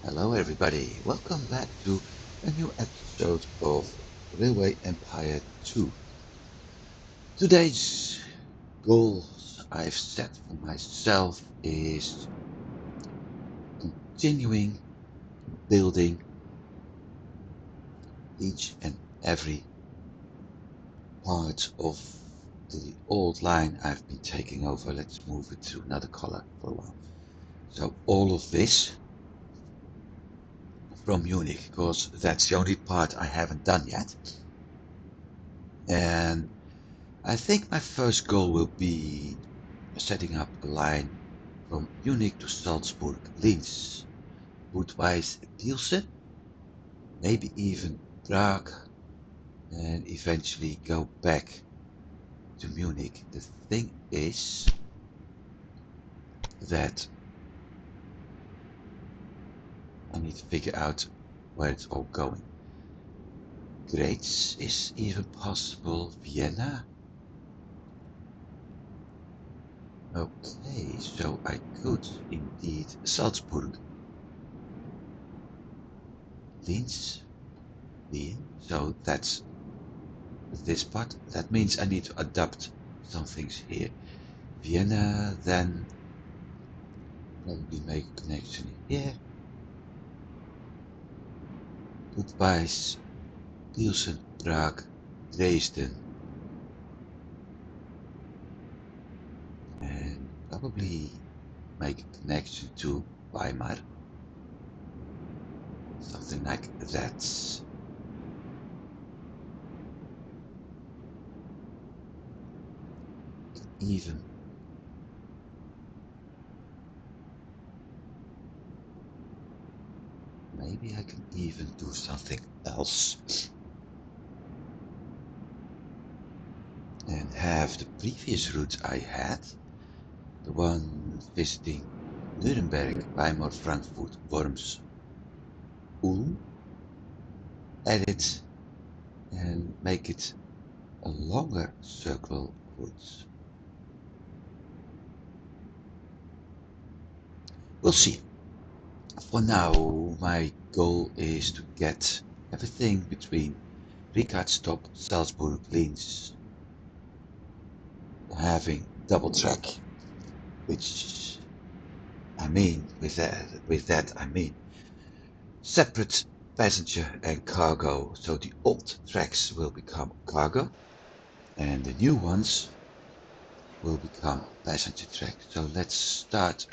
Hello everybody, welcome back to a new episode of Railway Empire 2. Today's goals I've set for myself is continuing building each and every part of the old line I've been taking over. Let's move it to another color for a while. So all of this from Munich, because that's the only part I haven't done yet. And I think my first goal will be setting up a line from Munich to Salzburg, Linz, Budweis, Pilsen, maybe even Prague, and eventually go back to Munich. The thing is that I need to figure out where it's all going. Graz is even possible, Vienna. Okay, so I could indeed Salzburg, Linz, Wien. So that's this part. That means I need to adapt some things here. Vienna, then probably make a connection here. Budweis, Pilsen, Prague, Dresden, and probably make a connection to Weimar. Something like that. Even maybe I can even do something else and have the previous route I had, the one visiting Nuremberg, Weimar, Frankfurt, Worms, Ulm, edit and make it a longer circle route. We'll see. For now, my goal is to get everything between Ricardstop, Salzburg, Linz having double track, which I mean with that I mean separate passenger and cargo. So the old tracks will become cargo and the new ones will become passenger tracks. So let's start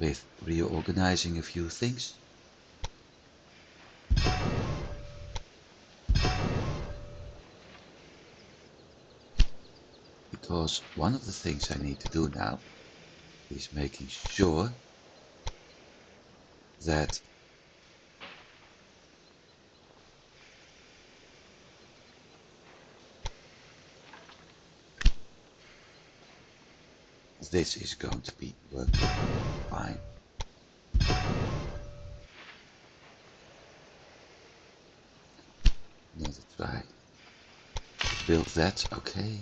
with reorganizing a few things. Because one of the things I need to do now is making sure that this is going to be working fine. Another try. Build that, okay.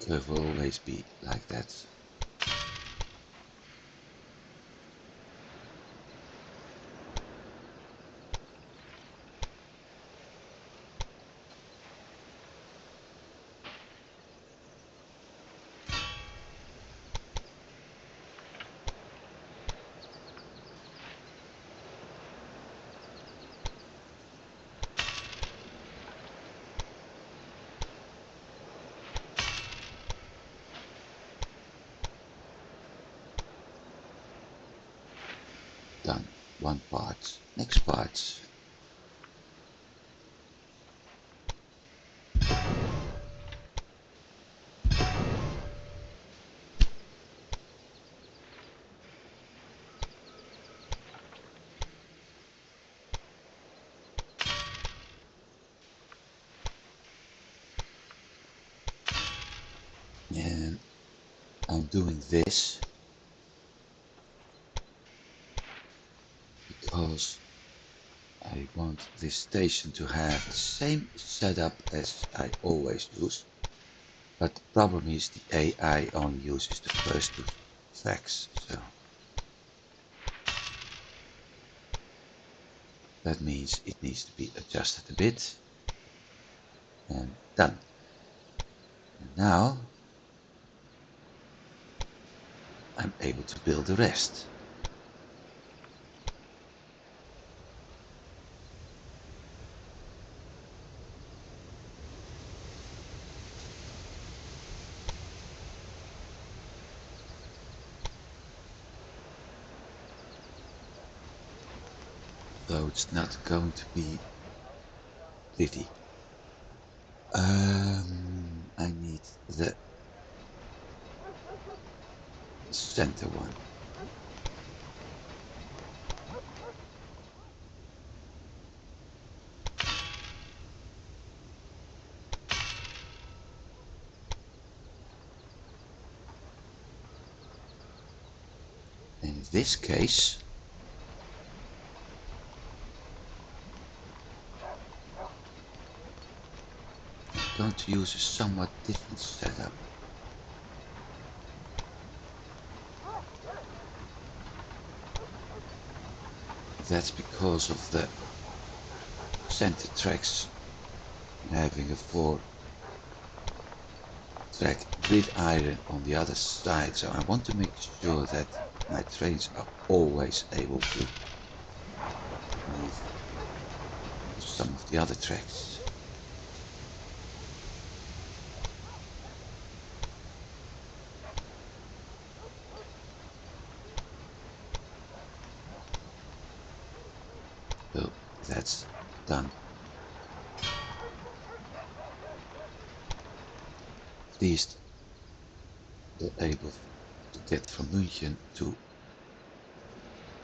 Curve will always be like that. Done. One part. Next part. And I'm doing this because I want this station to have the same setup as I always use, but the problem is the AI only uses the first two tracks, so that means it needs to be adjusted a bit, and done. And now I'm able to build the rest. Though it's not going to be pretty. I need the center one. In this case, I'm going to use a somewhat different setup. That's because of the center tracks having a 4-track gridiron on the other side, so I want to make sure that my trains are always able to move some of the other tracks. So that's done. At least we're able to get from München to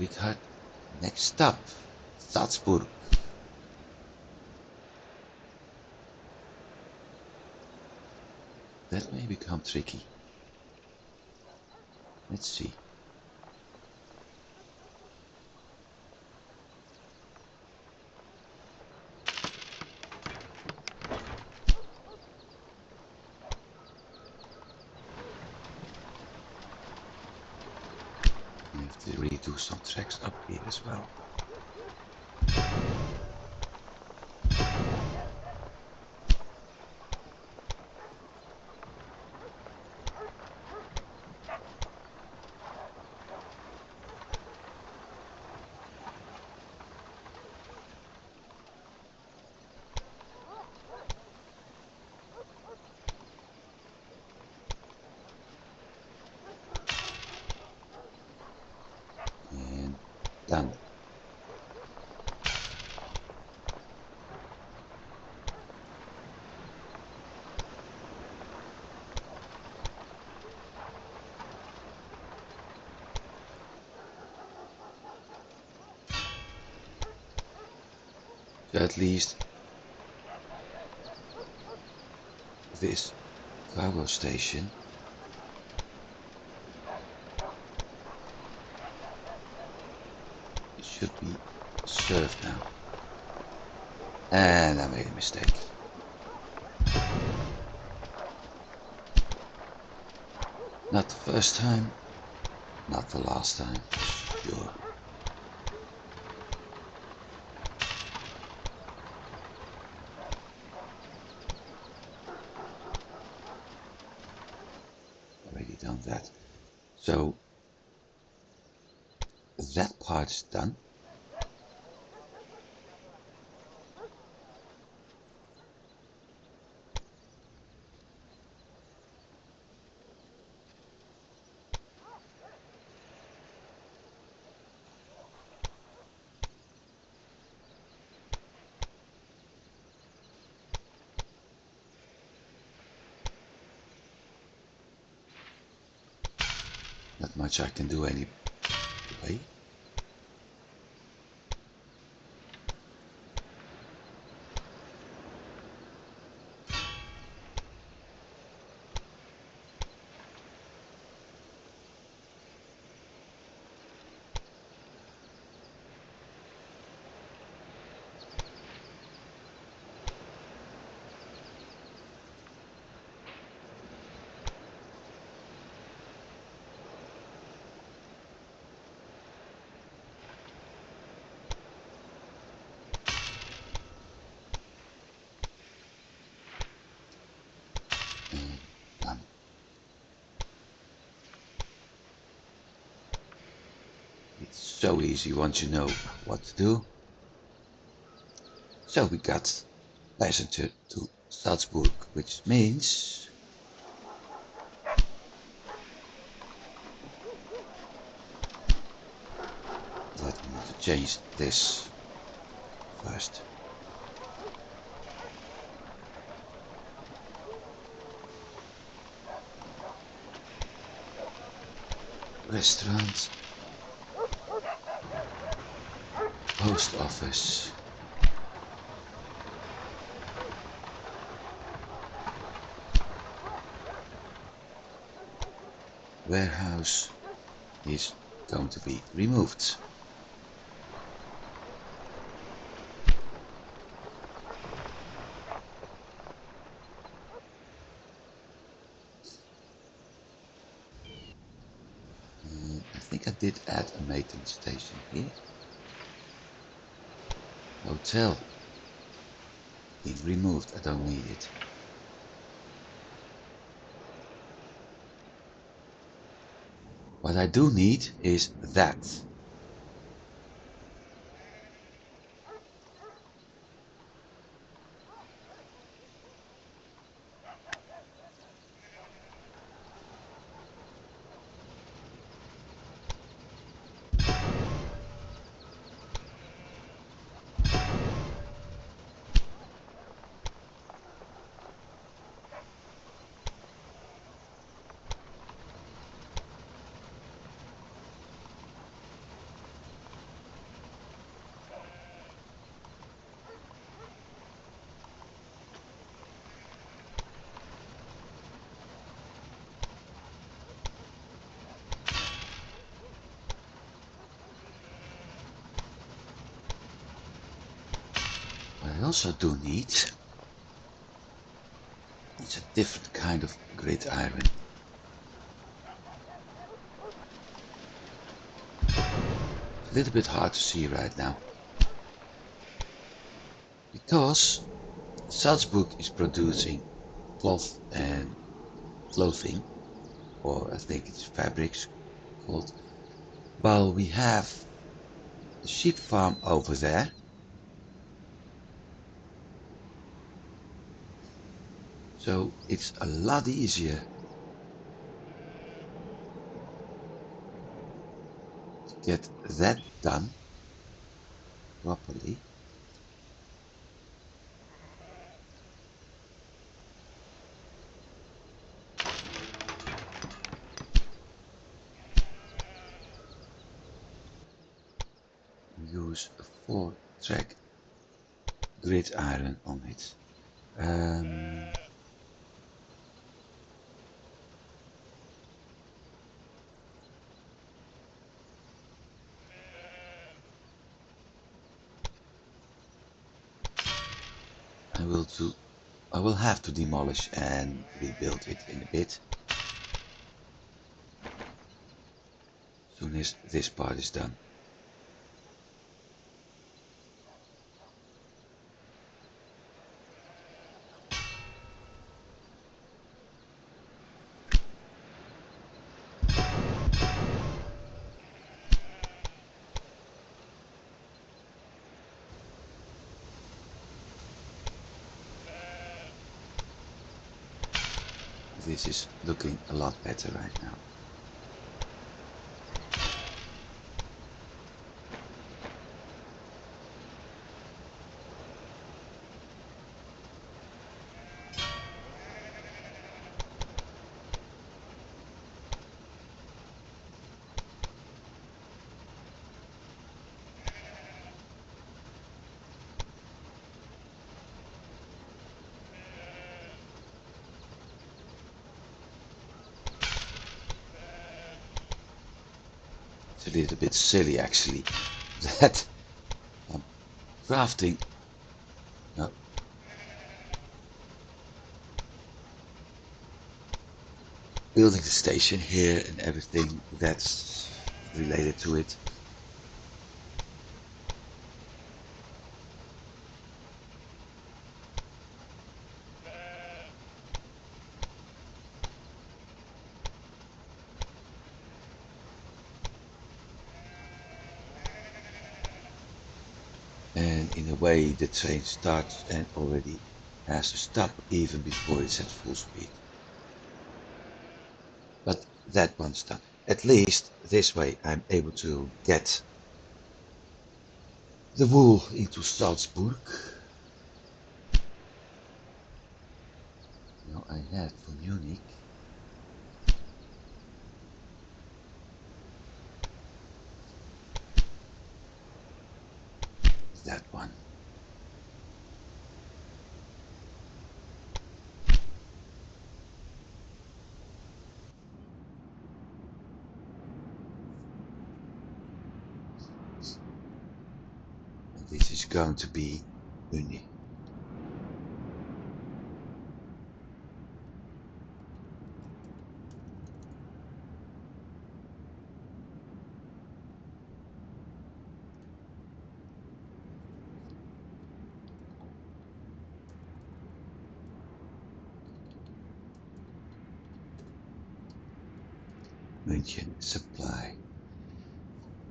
Richard. Next stop, Salzburg. That may become tricky. Let's see. I have to redo some tracks up here as well. And done. So at least this cargo station should be served now. And I made a mistake. Not the first time, not the last time, sure. Already done that. So that part is done. Not much I can do anyway. so easy once you know what to do. So we got passenger to Salzburg, which means that we need to change this first. Restaurant, post office, warehouse is going to be removed. I think I did add a maintenance station here. Hotel. Being removed, I don't need it. What I do need is that. What I also do need is a different kind of grid iron. It's a little bit hard to see right now. Because Salzburg is producing cloth and clothing, or I think it's fabrics called, while we have the sheep farm over there. So it's a lot easier to get that done properly. Use a 4-track grid iron on it. I will have to demolish and rebuild it in a bit. As soon as this part is done. This is looking a lot better right now. It's a little bit silly actually that I'm crafting no, building the station here and everything that's related to it. And in a way the train starts and already has to stop even before it's at full speed. But that one's done. At least this way I'm able to get the wool into Salzburg. Now I had for Munich. That one. And this is going to be Munich. München supply.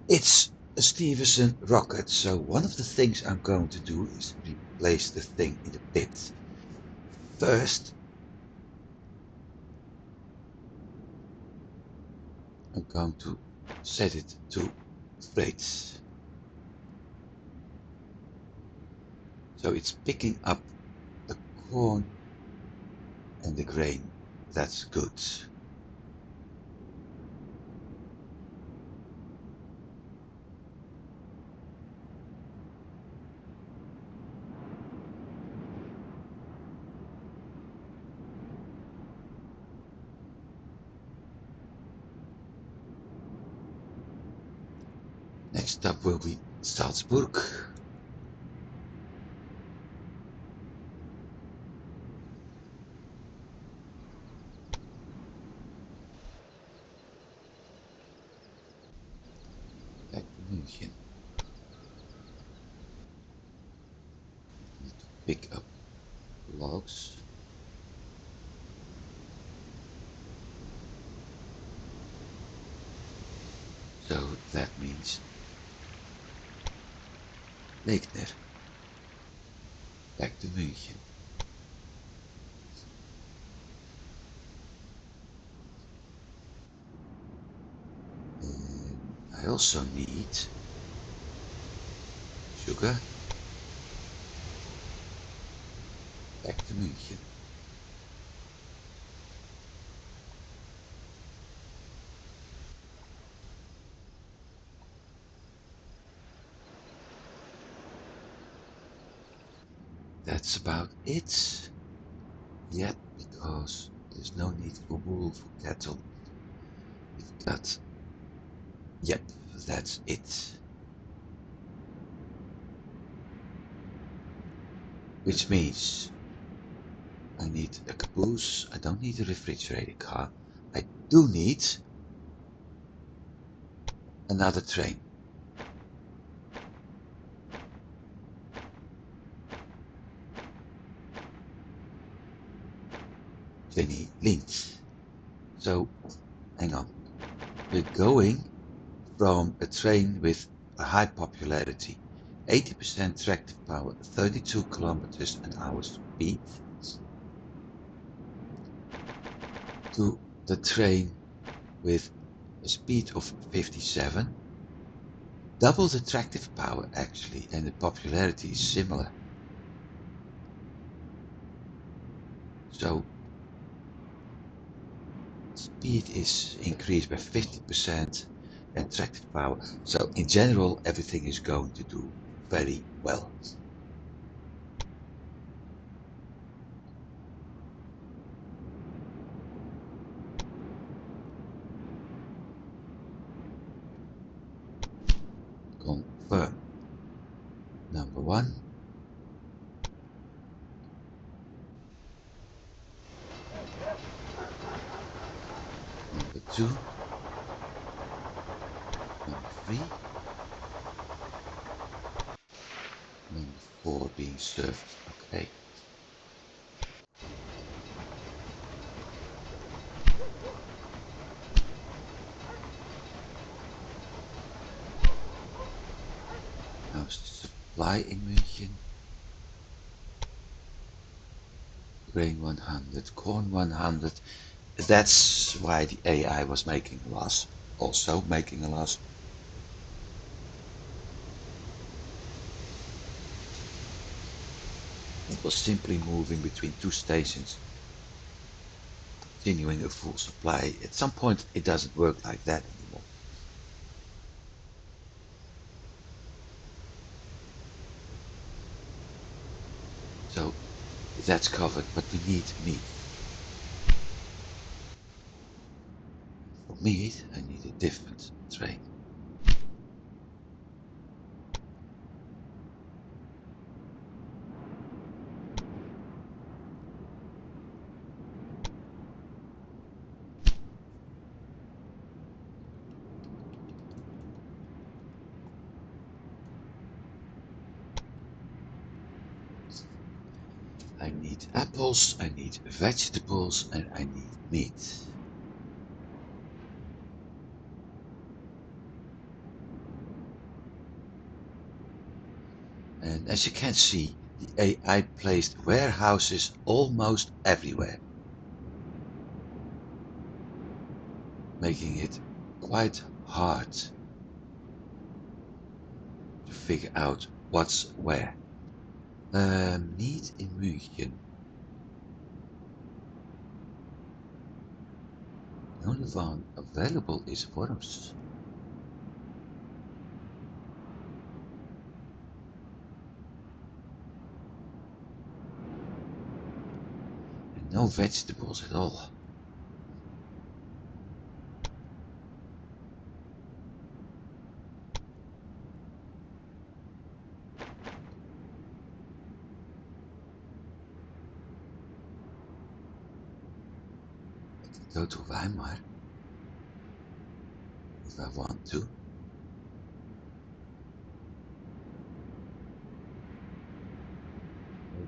It's a Stevenson rocket, so one of the things I'm going to do is replace the thing in the pit. First, I'm going to set it to freights. So it's picking up the corn and the grain. That's good. Next stop will be Salzburg. Back to München. Need to pick up logs. So that means Legner. Back to München. And I also need sugar. Back to München. That's about it. Yep, because there's no need for wool for cattle. We've got. Yep, that's it. Which means I need a caboose. I don't need a refrigerated car. I do need another train. Jenny Lynch. So, hang on. We're going from a train with a high popularity, 80% tractive power, 32 kilometers an hour speed, to the train with a speed of 57, double the tractive power actually, and the popularity is similar. So speed is increased by 50% and tractive power. So in general, everything is going to do very well. Confirm. Number one. Number two. Number three. Number four being served. Okay. Now supply in München. Grain 100, corn 100. That's why the AI was making a loss. Also making a loss. It was simply moving between two stations, continuing a full supply. At some point it doesn't work like that anymore. So that's covered, but we need meat. For meat, I need a different train. I need apples, I need vegetables, and I need meat. And as you can see, the AI placed warehouses almost everywhere, making it quite hard to figure out what's where. Meat in München. The only one available is Worms. And no vegetables at all. I can go to Weimar if I want to.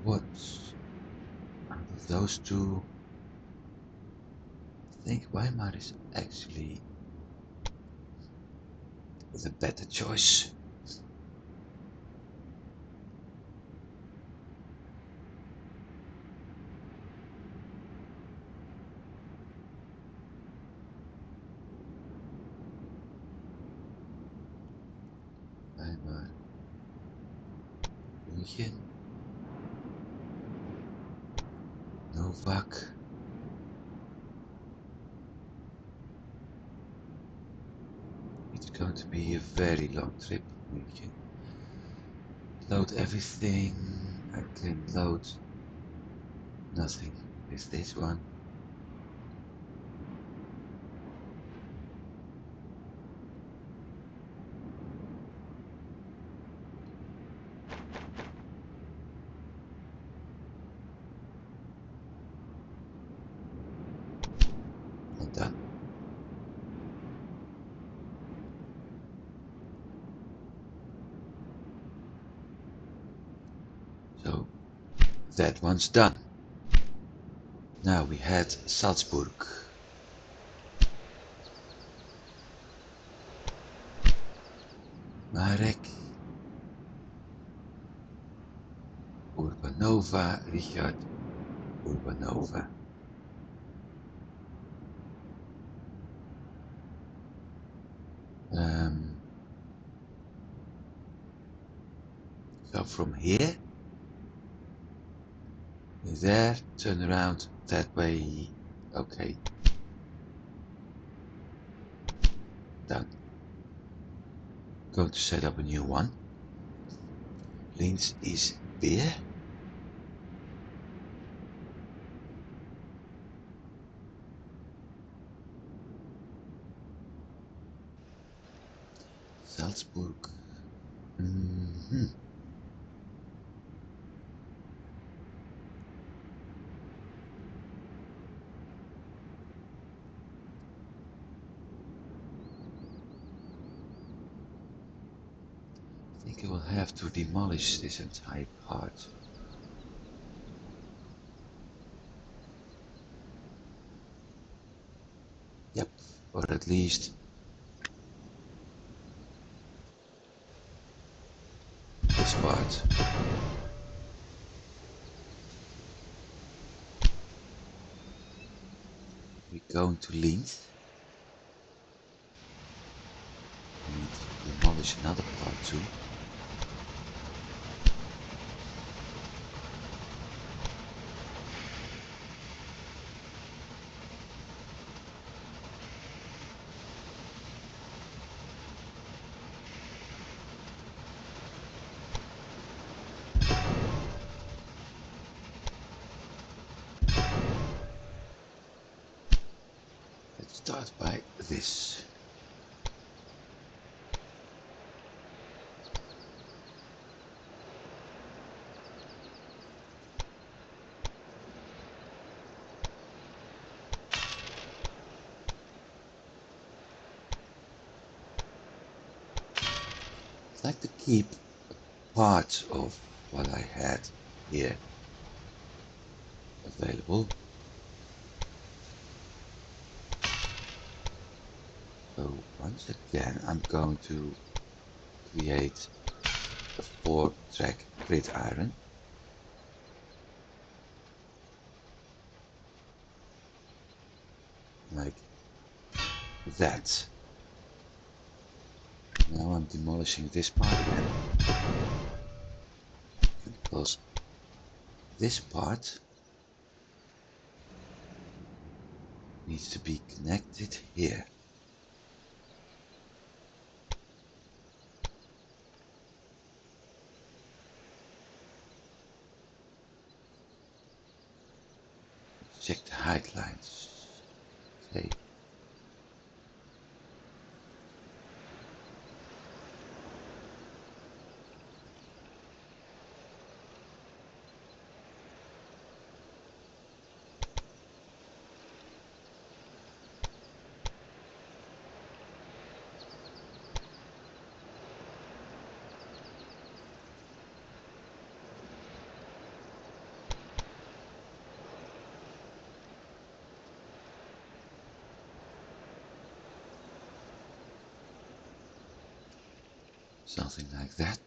What out of those two? I think Weimar is actually the better choice. Weimar, München, Novak. It's going to be a very long trip. München. Load everything. I can load nothing with this one. And done. So that one's done. Now we had Salzburg. Marek. Urbanova, Richard Urbanova. So from here, there, turn around that way. Okay. Done. Going to set up a new one. Linz is beer. Salzburg. I think I will have to demolish this entire part. Yep, or at least this part. We're going to length. We need to demolish another part too. Let's start by this. I'd like to keep part of what I had here available. So once again I'm going to create a 4-track gridiron. Like that. Now I'm demolishing this part again. Because this part needs to be connected here. Let's check the height lines. Say something like that.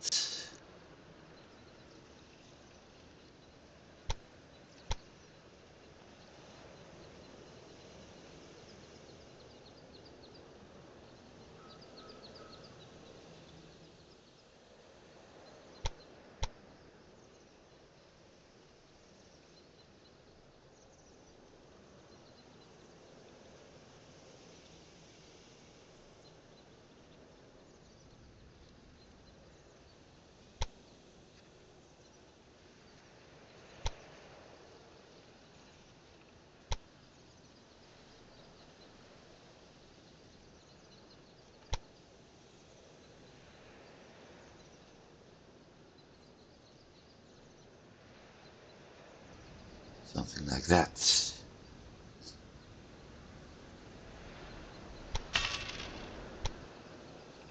Something like that. So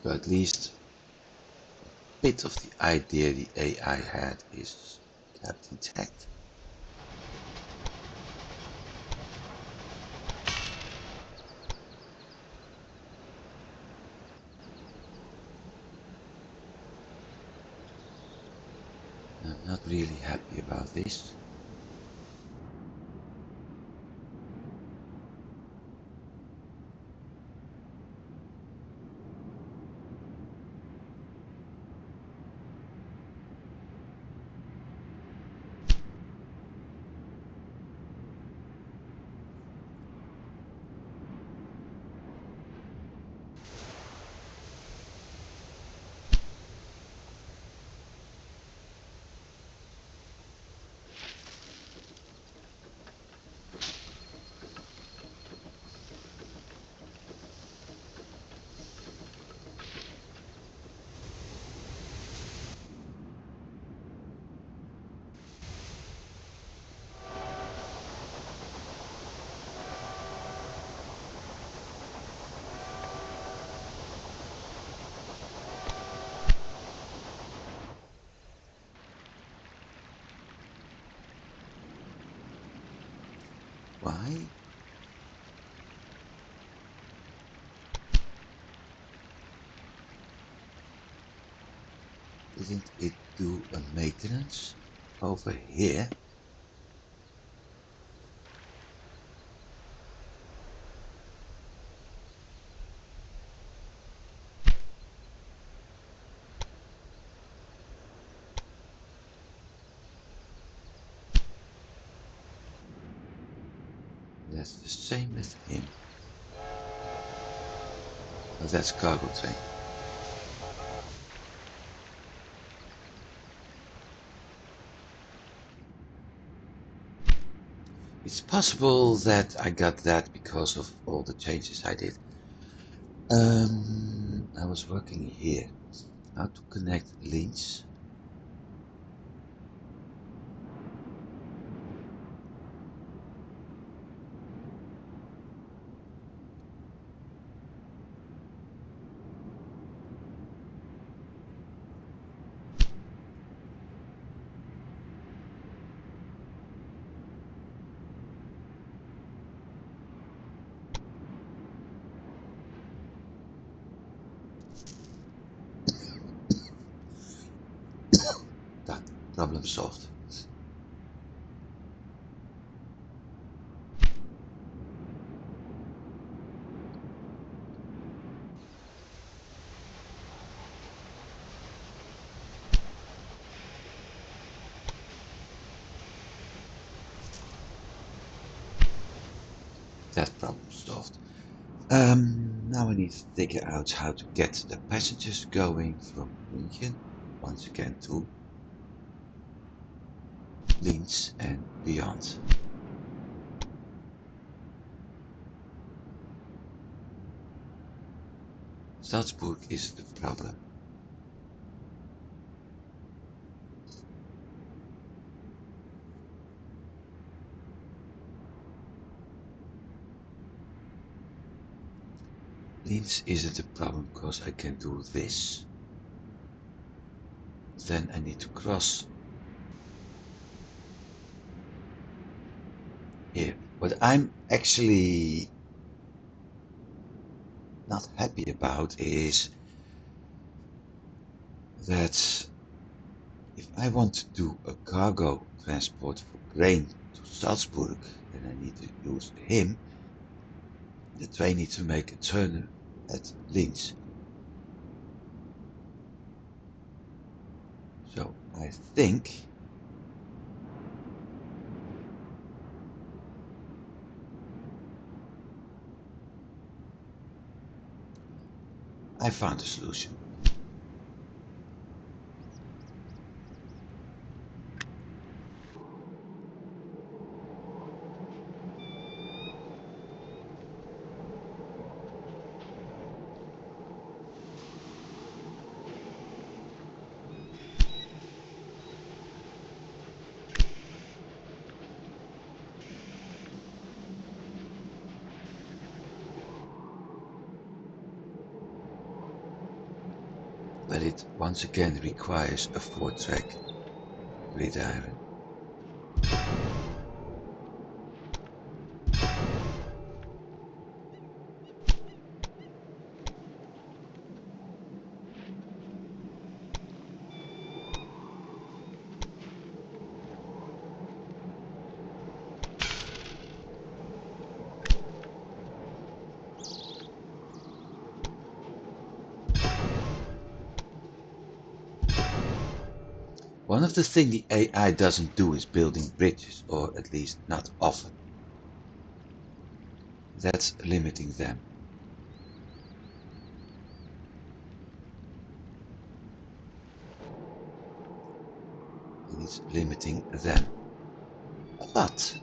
at least a bit of the idea the AI had is kept intact. I'm not really happy about this. Why? Didn't it do a maintenance over here? That's the same with him. Oh, that's cargo train. It's possible that I got that because of all the changes I did. I was working here. How to connect links. That problem solved. That problem solved. Now I need to figure out how to get the passengers going from München once again to Linz and beyond. Salzburg is the problem. Linz isn't a problem because I can do this. Then I need to cross here. What I'm actually not happy about is that if I want to do a cargo transport for grain to Salzburg, then I need to use him. The train needs to make a turn at Linz. So I think I found a solution. But it once again requires a 4-track gridiron. One of the things the AI doesn't do is building bridges, or at least not often. That's limiting them. And it's limiting them a lot.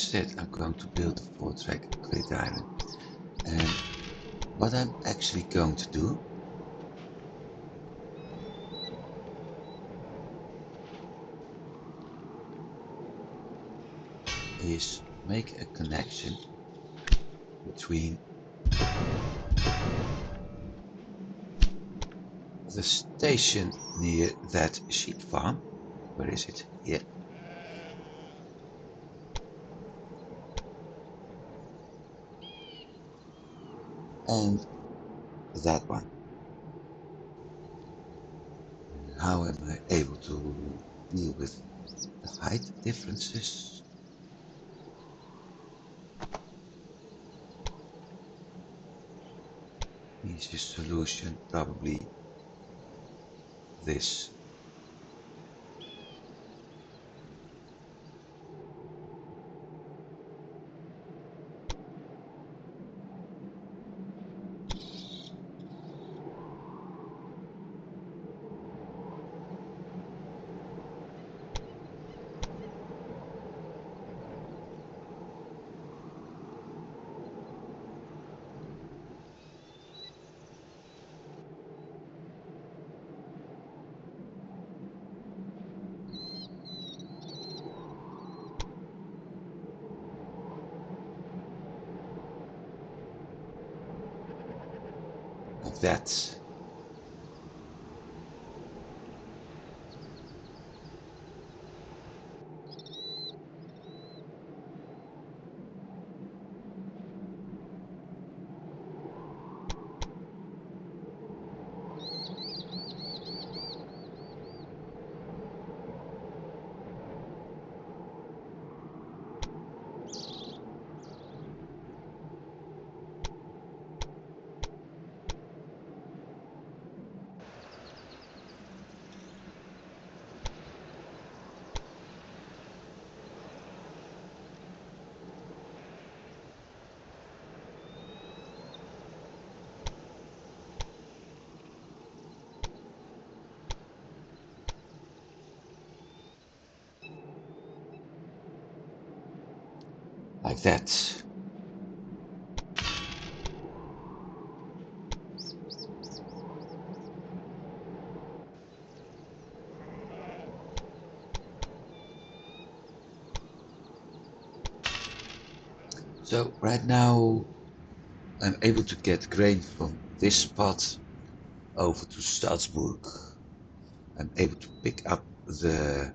said, I'm going to build a 4-track gridiron. And what I'm actually going to do is make a connection between the station near that sheep farm. Where is it? Here. And that one. How am I able to deal with the height differences? Easiest solution, probably this. Like that. Like that. So right now I'm able to get grain from this spot over to Salzburg. I'm able to pick up the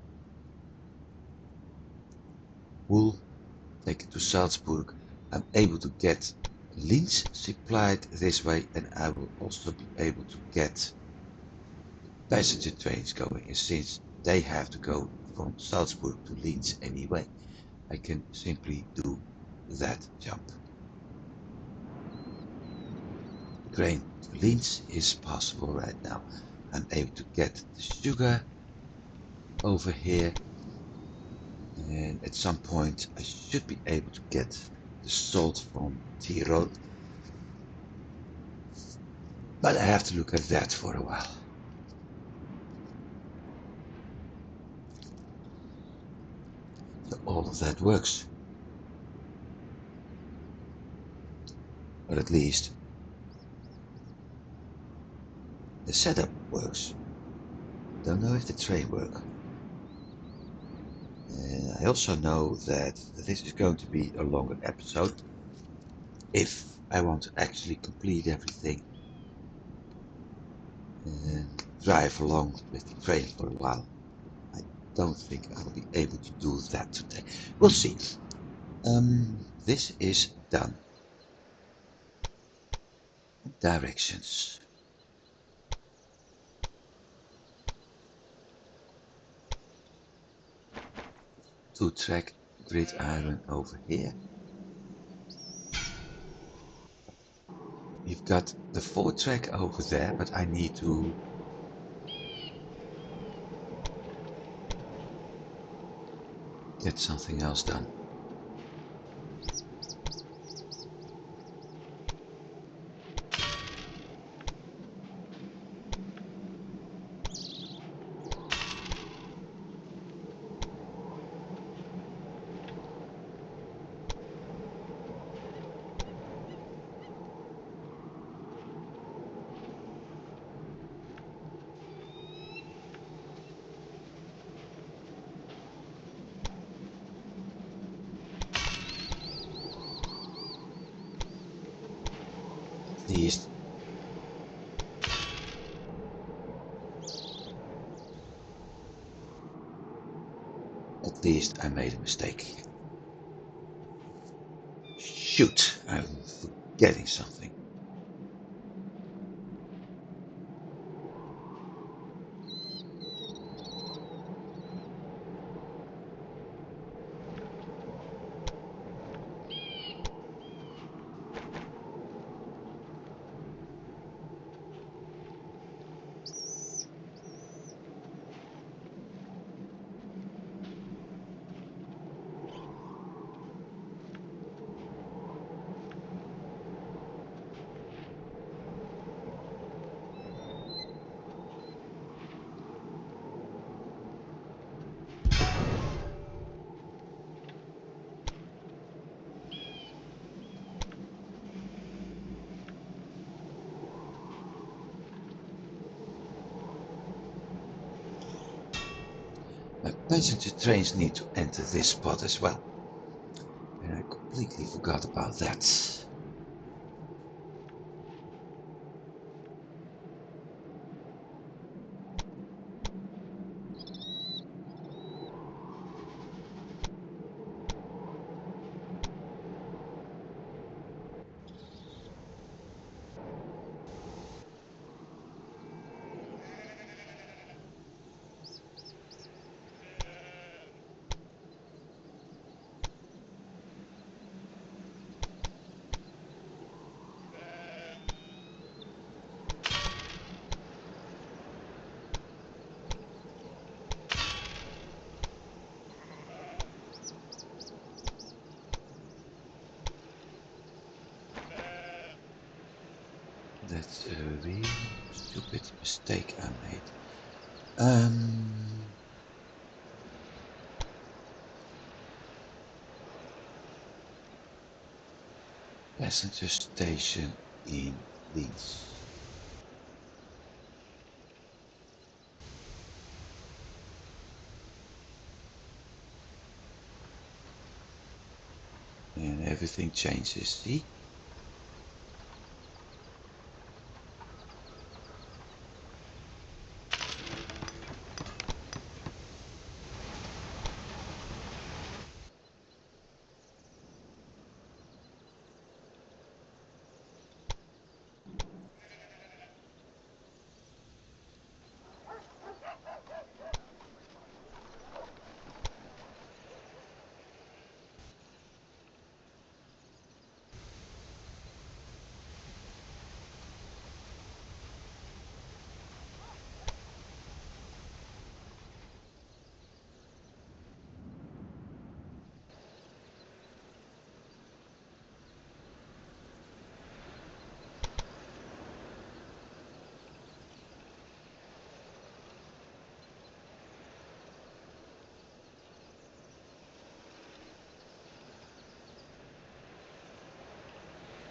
wool, take it to Salzburg. I'm able to get Linz supplied this way, and I will also be able to get passenger trains going. And since they have to go from Salzburg to Linz anyway, I can simply do that jump. Grain to Linz is possible right now. I'm able to get the sugar over here, and at some point I should be able to get the salt from Tyrol, but I have to look at that for a while. So all of that works, or at least the setup works. Don't know if the train works. And I also know that this is going to be a longer episode if I want to actually complete everything and drive along with the train for a while. I don't think I'll be able to do that today. We'll see. This is done. Directions. 2-track gridiron over here. You've got the 4-track over there, but I need to get something else done. least, I made a mistake. Shoot, I'm forgetting something. My passenger trains need to enter this spot as well. And I completely forgot about that. That's a real stupid mistake I made. Passenger station in Leeds. And everything changes, see?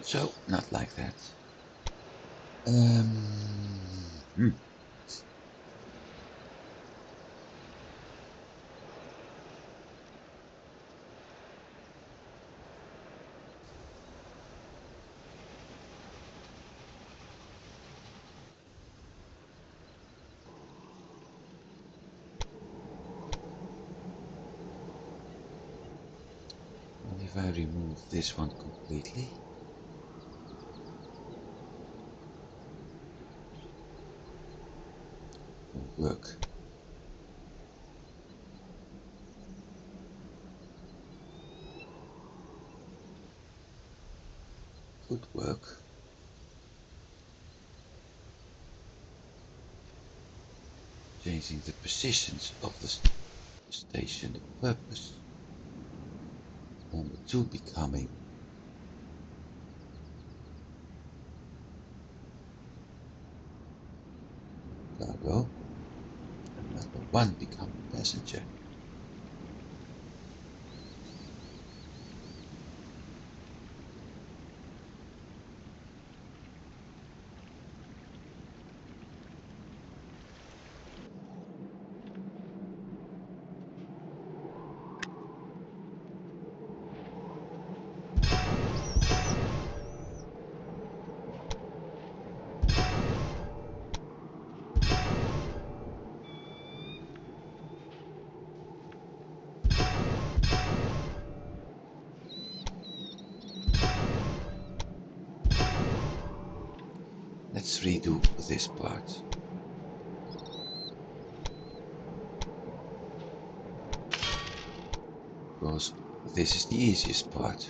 So, not like that. Hmm. And if I remove this one completely, it will work. Could work. Changing the positions of the station, the purpose. Number 2 becoming cargo. And number 1 becoming passenger. Let's redo this part. Because this is the easiest part.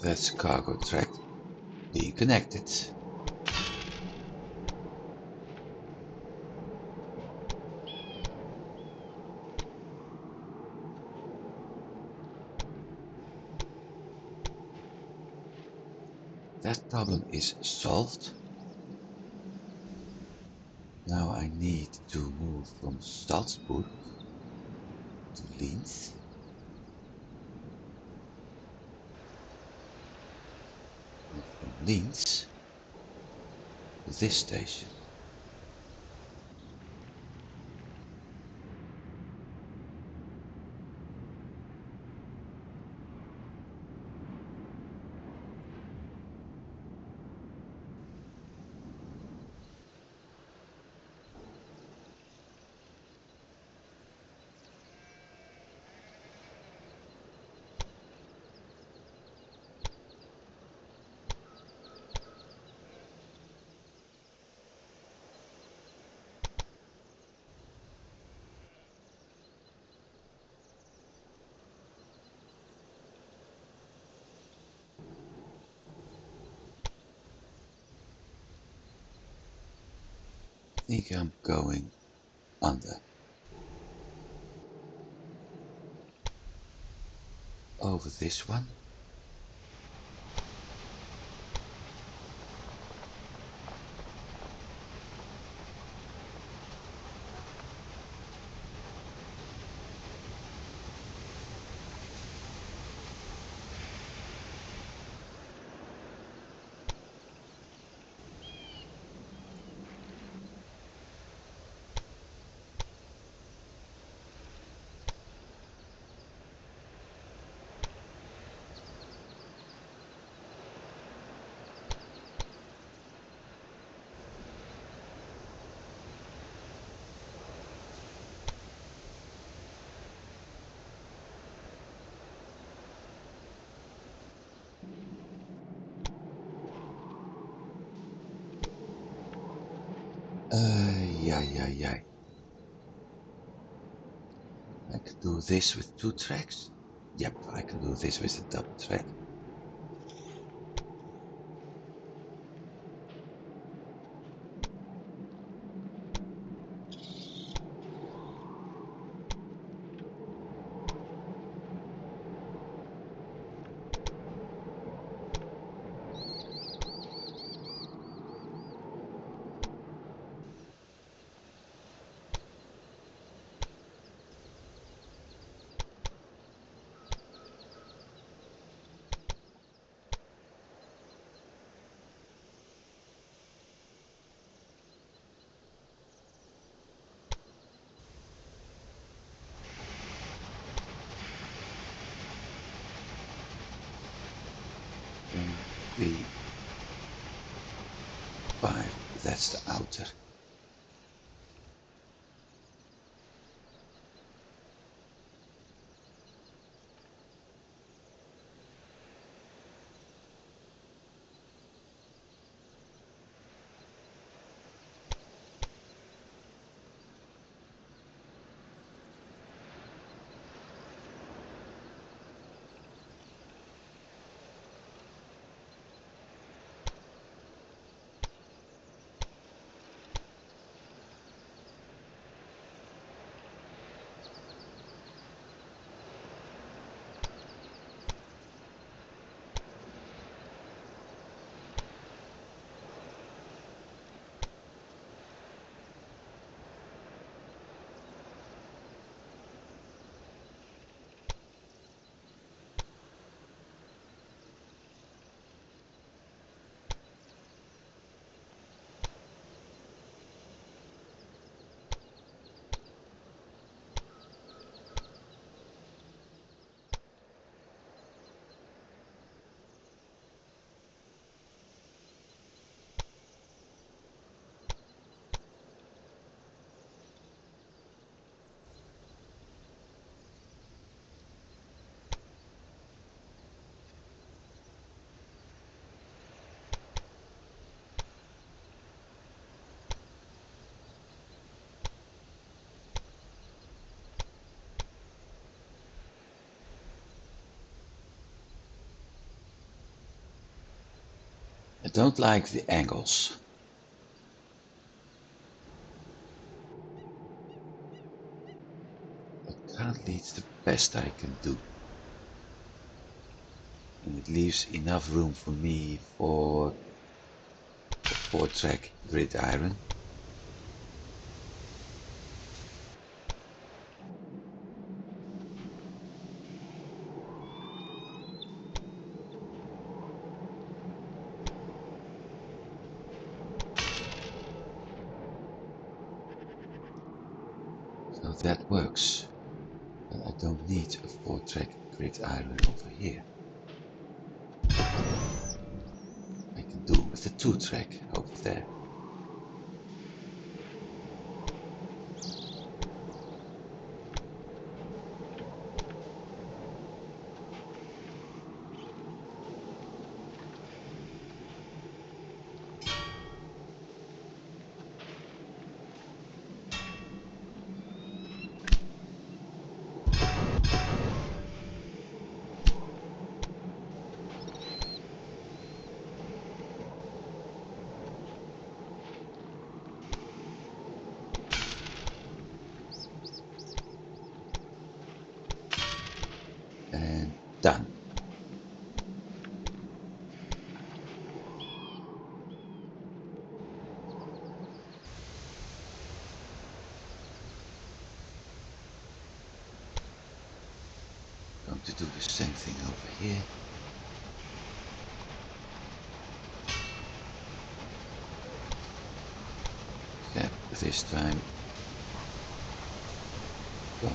That's cargo track being connected. That problem is solved. Now I need to move from Salzburg to Linz. And from Linz to this station. I think I'm going under. Over this one. Yeah. I can do this with 2 tracks. Yep, I can do this with a double track. And V5, that's the outer. I don't like the angles. But currently it's the best I can do. And it leaves enough room for me for a 4-track gridiron. So that works. But I don't need a 4-track gridiron over here. I can do with a 2-track over there. And done. Going to do the same thing over here. Except this time go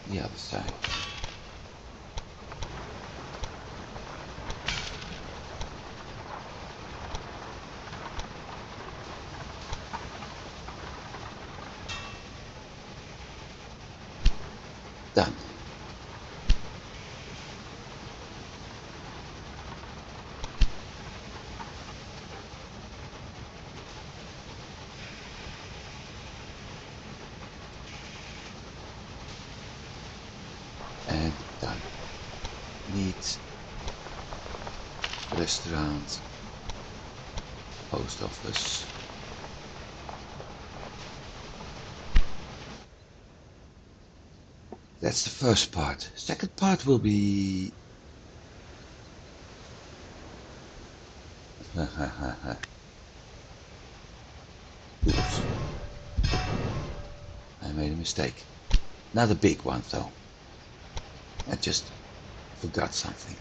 the other side. Done. And done. Neat restaurant, post office. That's the first part. Second part will be... Oops. I made a mistake. Not a big one though. I just forgot something.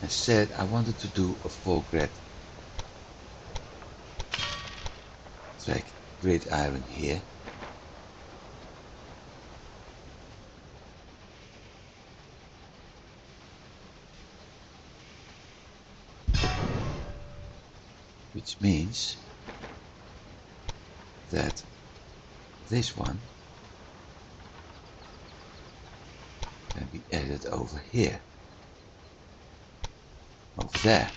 I said I wanted to do a 4-track gridiron here. Which means that this one can be added over here. Over there.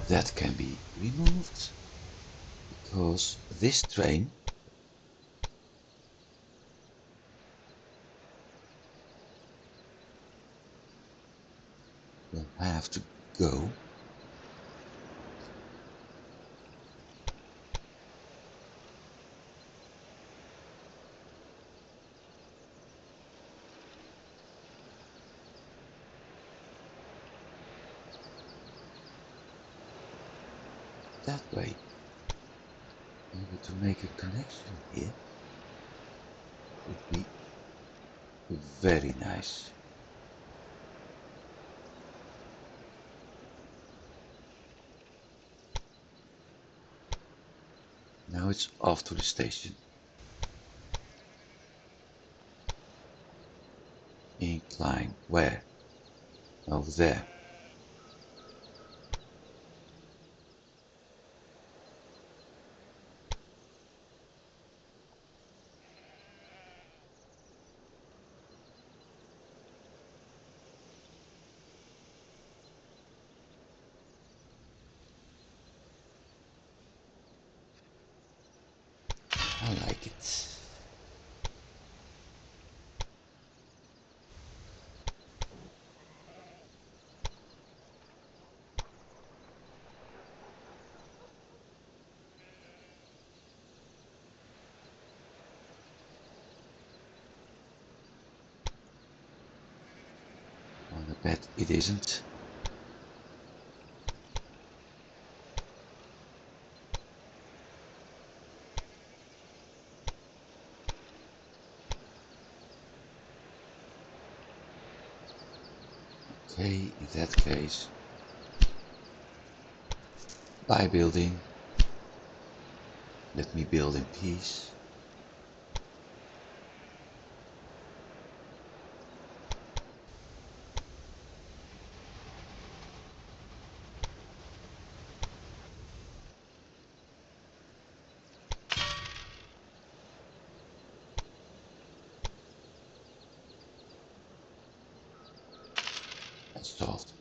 That can be removed because this train will have to go that way. Maybe to make a connection here would be very nice. Now it's off to the station. Incline. Where? Over there. I like it. I bet it isn't. Okay, in that case, bye building. Let me build in peace. That's solved.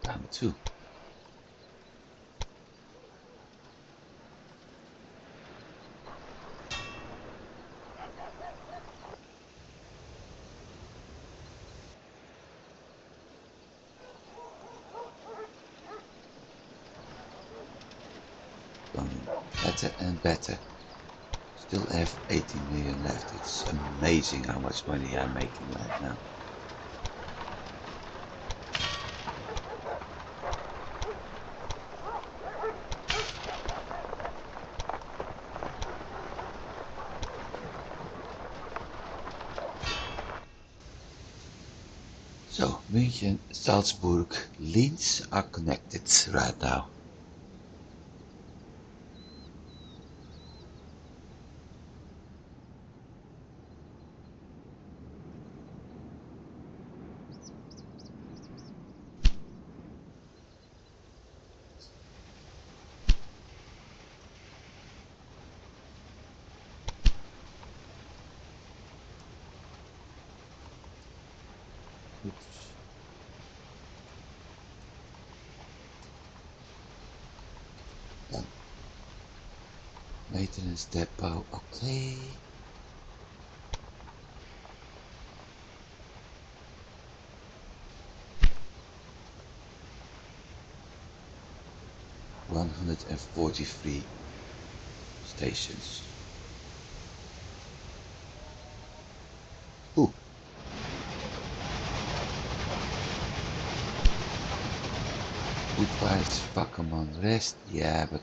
Down two. Going better and better. Still have 18 million left. It's amazing how much money I'm making right now. So, München, Salzburg, Linz are connected right now. Oops. Done. Maintenance depot, okay. $143 stations. Ooh. Goodbyes, Pokemon rest. Yeah, but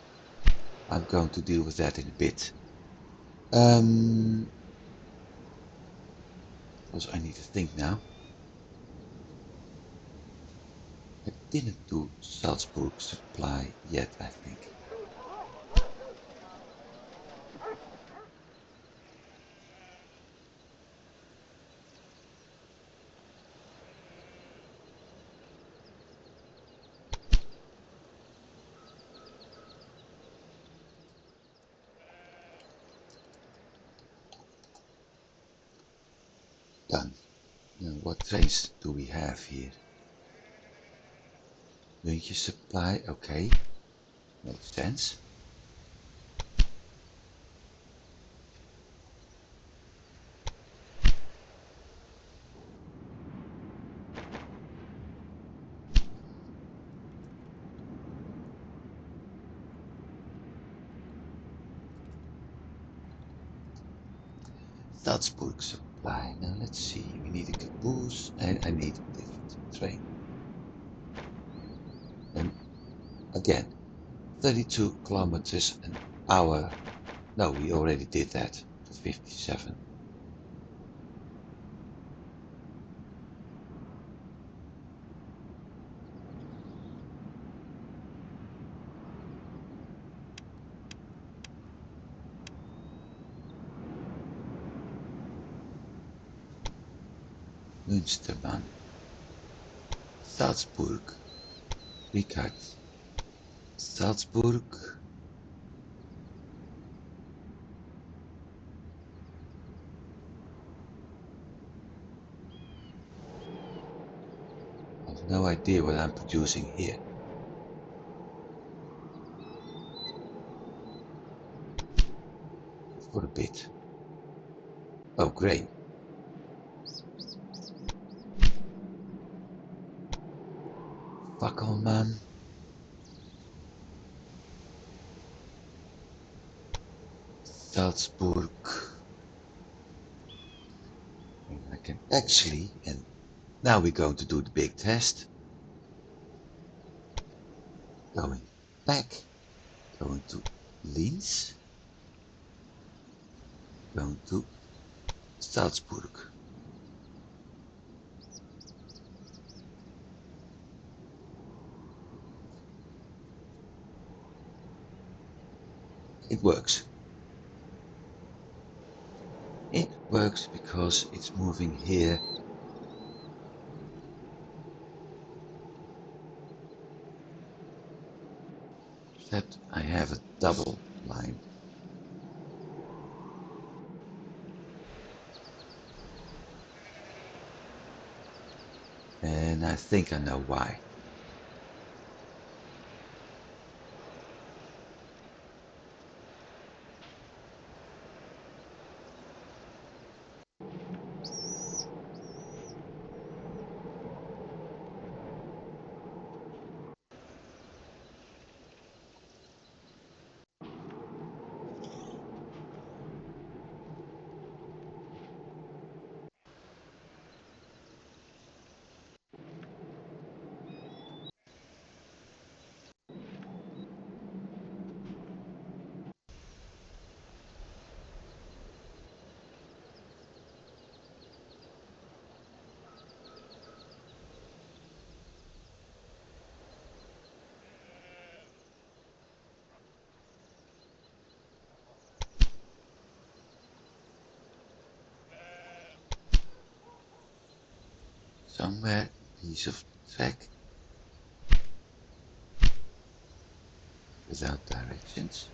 I'm going to deal with that in a bit. Also, I need to think now. I didn't do Salzburg supply yet, I think. Done. Now, what trains do we have here? München supply, okay. Makes sense. Salzburg supply. Now let's see. We need a caboose and I need a different train. And again, 32 kilometers an hour. No, we already did that to 57. Münstermann, Salzburg, Richard, Salzburg, I have no idea what I'm producing here. For a bit. Oh, grain. Fuck on, man. Salzburg. And I can actually, and now we're going to do the big test. Going back, going to Linz, going to Salzburg. It works. It works because it's moving here. Except I have a double line. And I think I know why. Somewhere, piece of track without directions.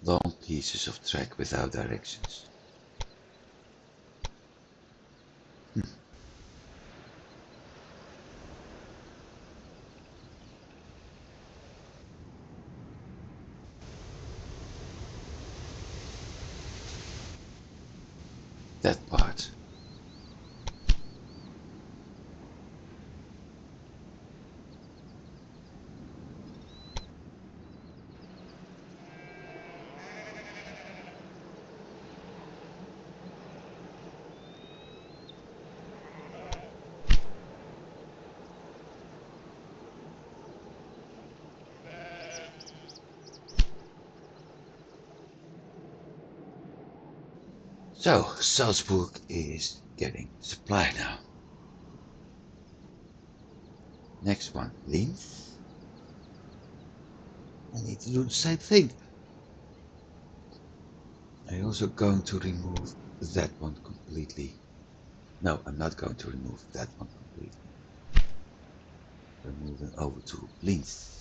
Long pieces of track without directions. That part. So, Salzburg is getting supply now. Next one, Linz. I need to do the same thing. I'm also going to remove that one completely. No, I'm not going to remove that one completely. We're moving over to Linz.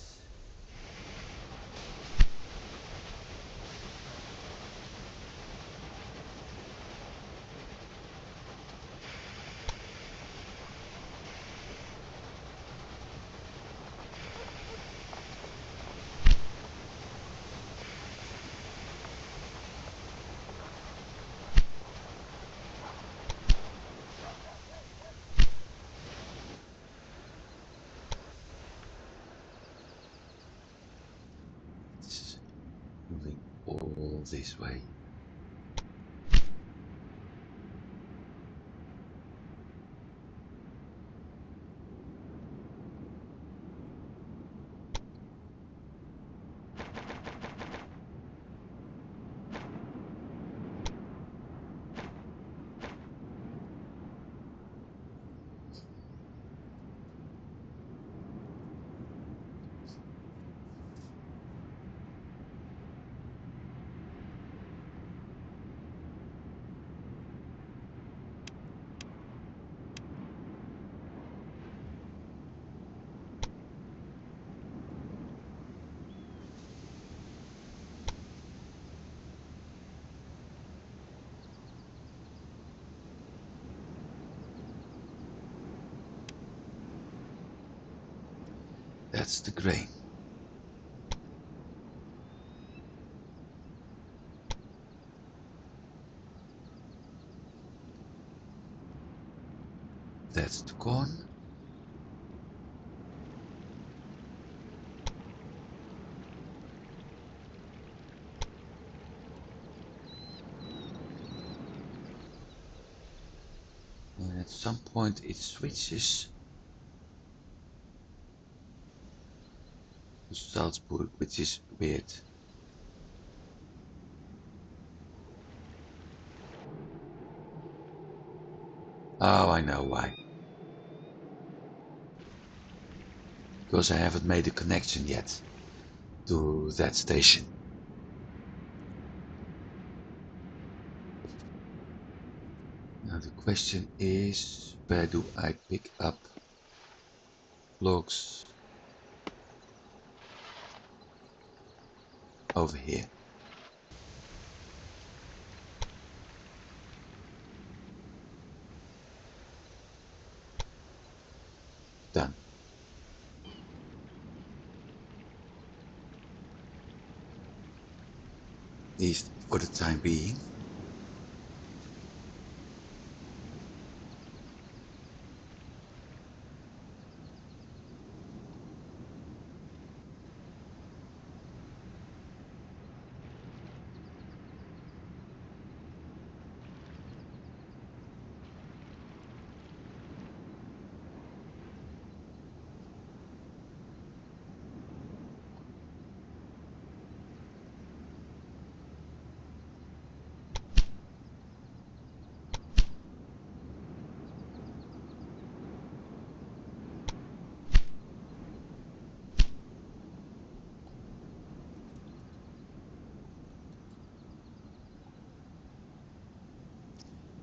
It's moving all this way. That's the grain. That's the corn. And at some point it switches to Salzburg, which is weird. Oh, I know why. Because I haven't made a connection yet to that station. Now the question is, where do I pick up logs? Over here. Done. At least for the time being.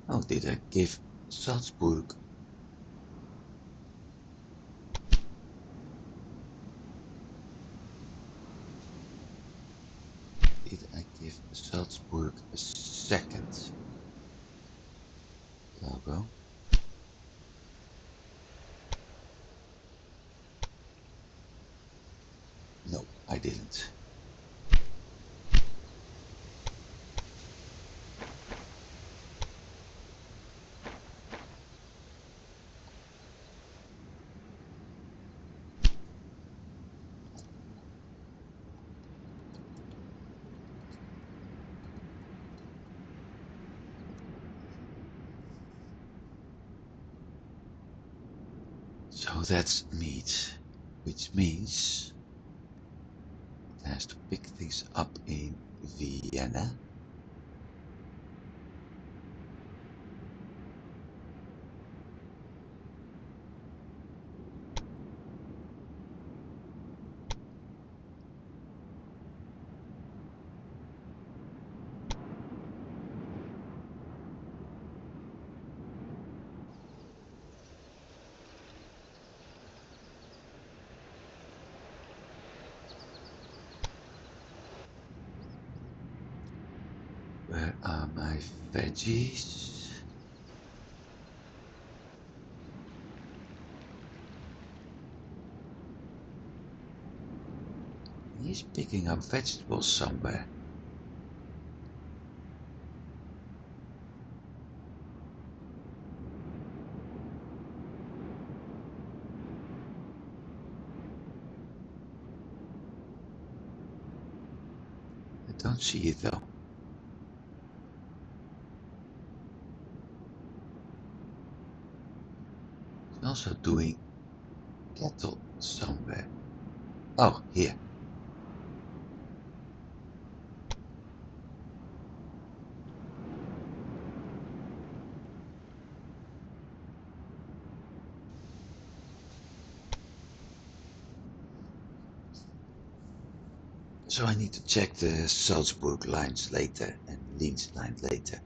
Oh, did I give Salzburg? Did I give Salzburg a second logo? No, I didn't. So that's meat, which means it has to pick things up in Vienna. Where are my veggies? He's picking up vegetables somewhere. I don't see it though. He's also doing cattle somewhere. Oh, here. So I need to check the Salzburg lines later and Linz line later.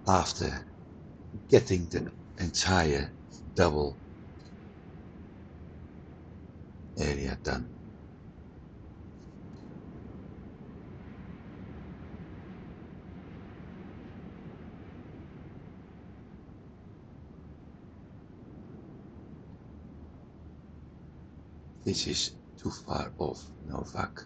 After getting the entire double area done. This is too far off, Novak.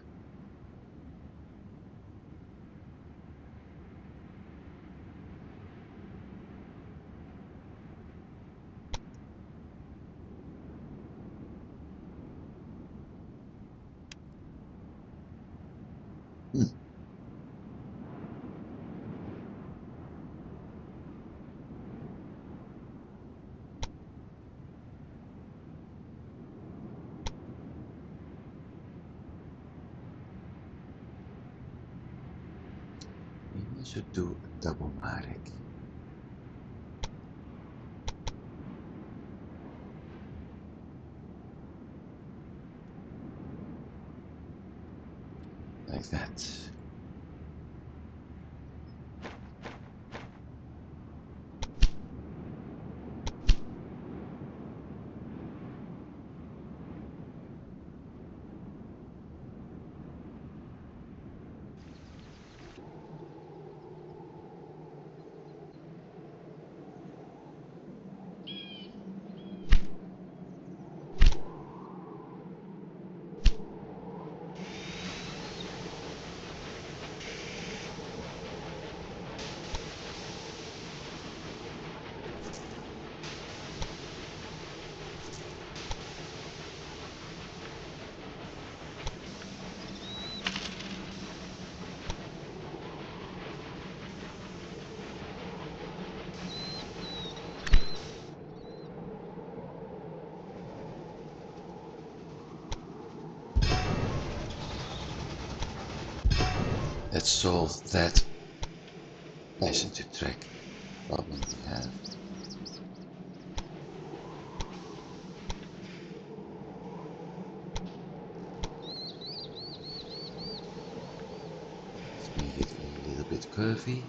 We should do a double Marek. Like that. Let's solve that passenger track problem we have. Let's make it a little bit curvy.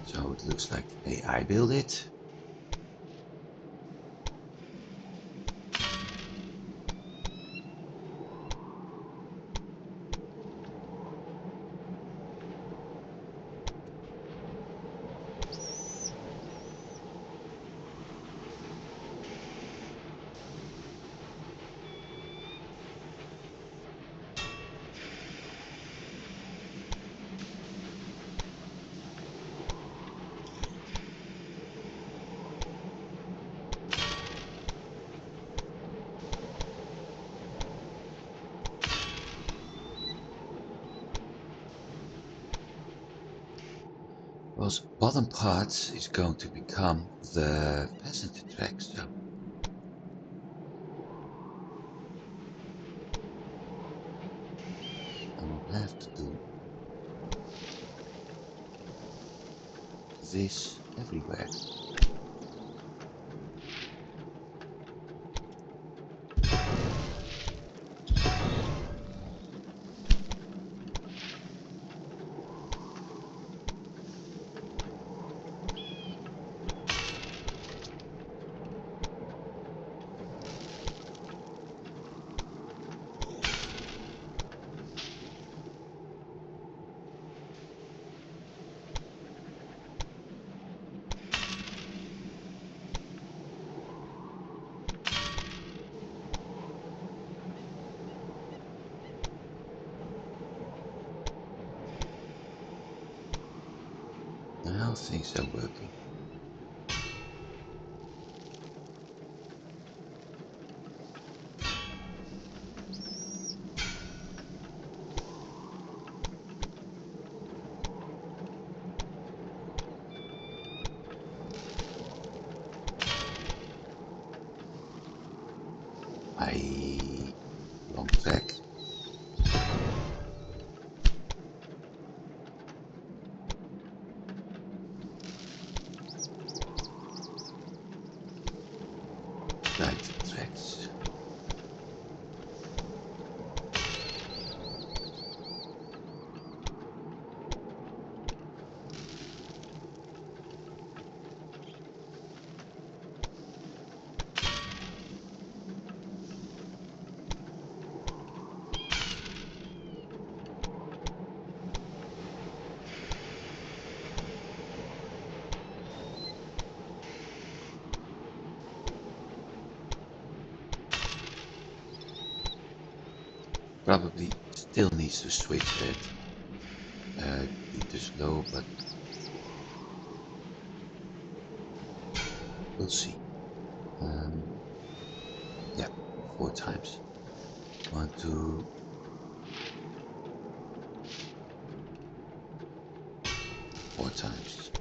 So it looks like AI built it. Well, the bottom part is going to become the passenger track, so I will have to do this everywhere. Now things are working. Long track. Probably still needs to switch it. Be too slow, but we'll see. Yeah, 4 times. 1, 2, 4 times.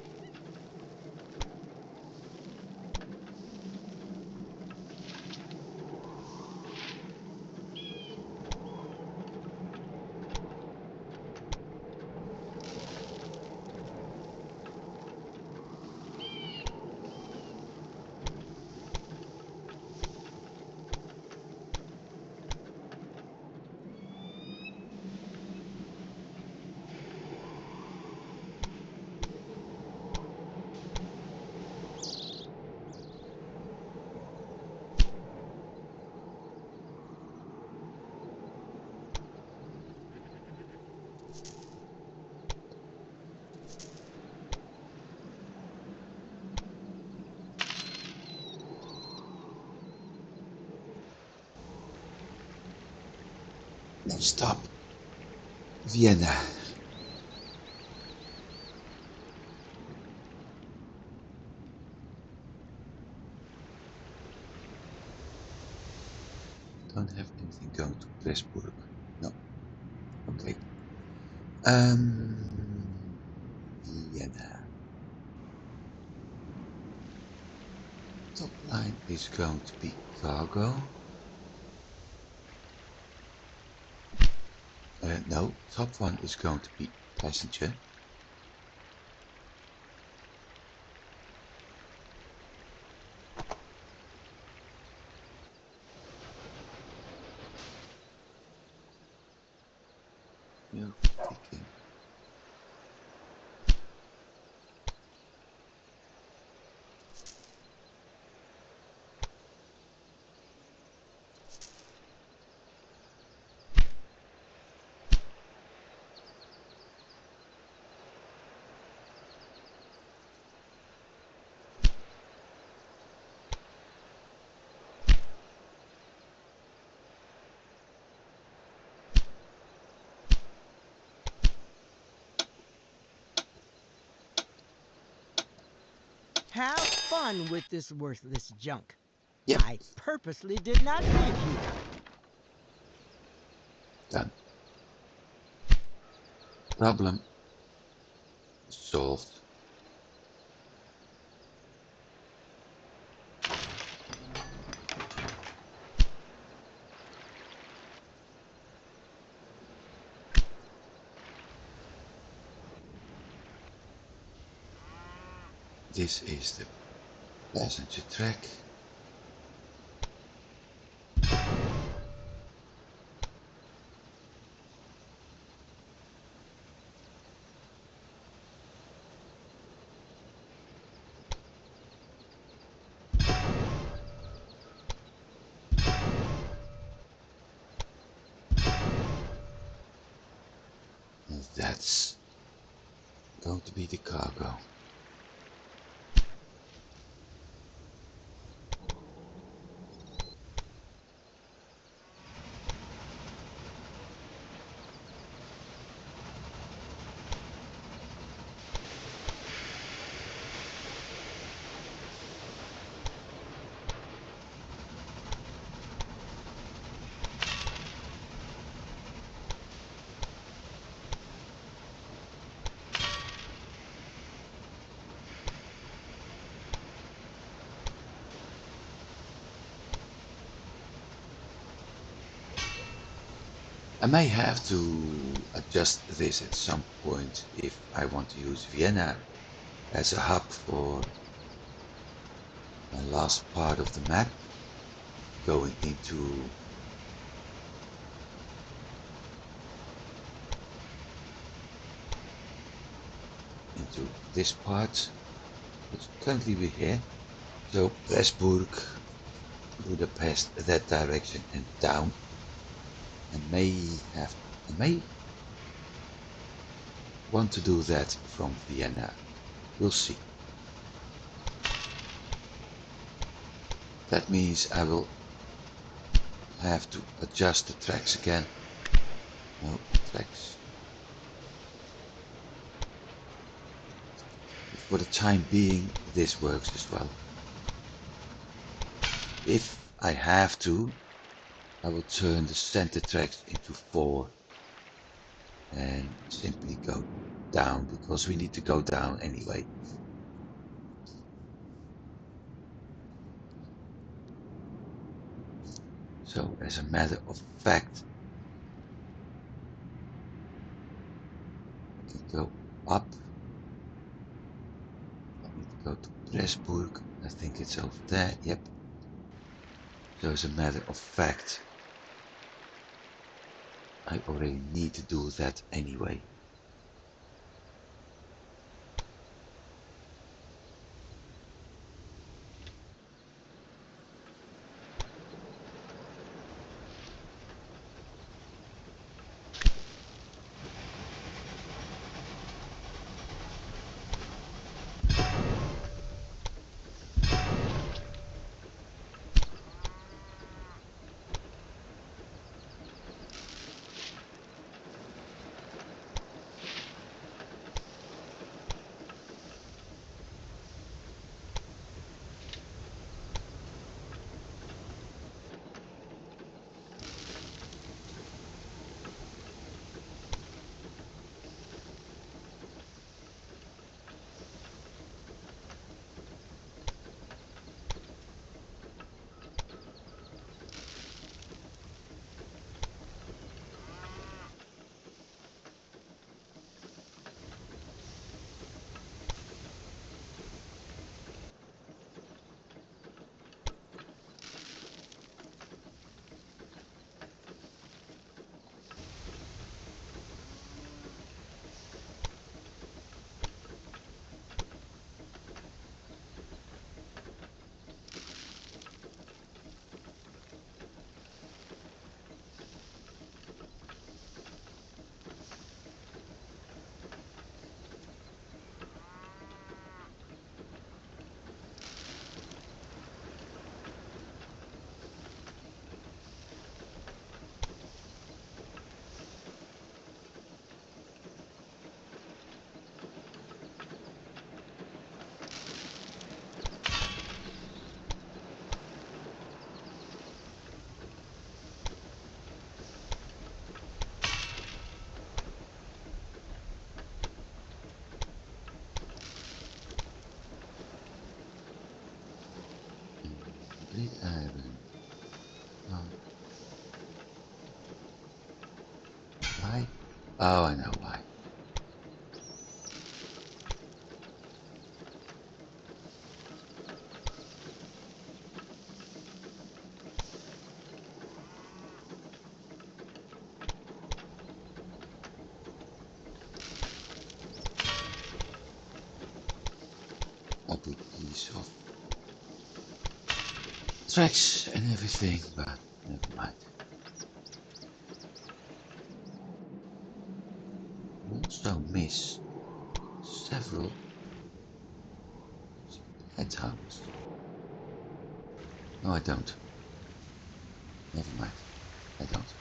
Stop. Vienna. Don't have anything going to Pressburg. No. Okay. Vienna. Top line is going to be cargo. No, top one is going to be passenger. You're thinking. Have fun with this worthless junk. Yep. I purposely did not leave you. Done. Problem solved. This is the passenger track. And that's going to be the cargo. I may have to adjust this at some point if I want to use Vienna as a hub for my last part of the map, going into this part, which currently we're here. So Pressburg, Budapest, that direction and down. I may want to do that from Vienna. We'll see. That means I will have to adjust the tracks again No tracks. For the time being, this works as well. If I have to, I will turn the center tracks into 4 and simply go down because we need to go down anyway. So as a matter of fact, I can go up. I need to go to Pressburg. I think it's over there. Yep. So as a matter of fact, I already need to do that anyway. Complete iron. Oh. Why? Oh, I know why. Ugly piece of tracks and everything, but never mind. Also miss several headhunters. No, I don't. Never mind. I don't.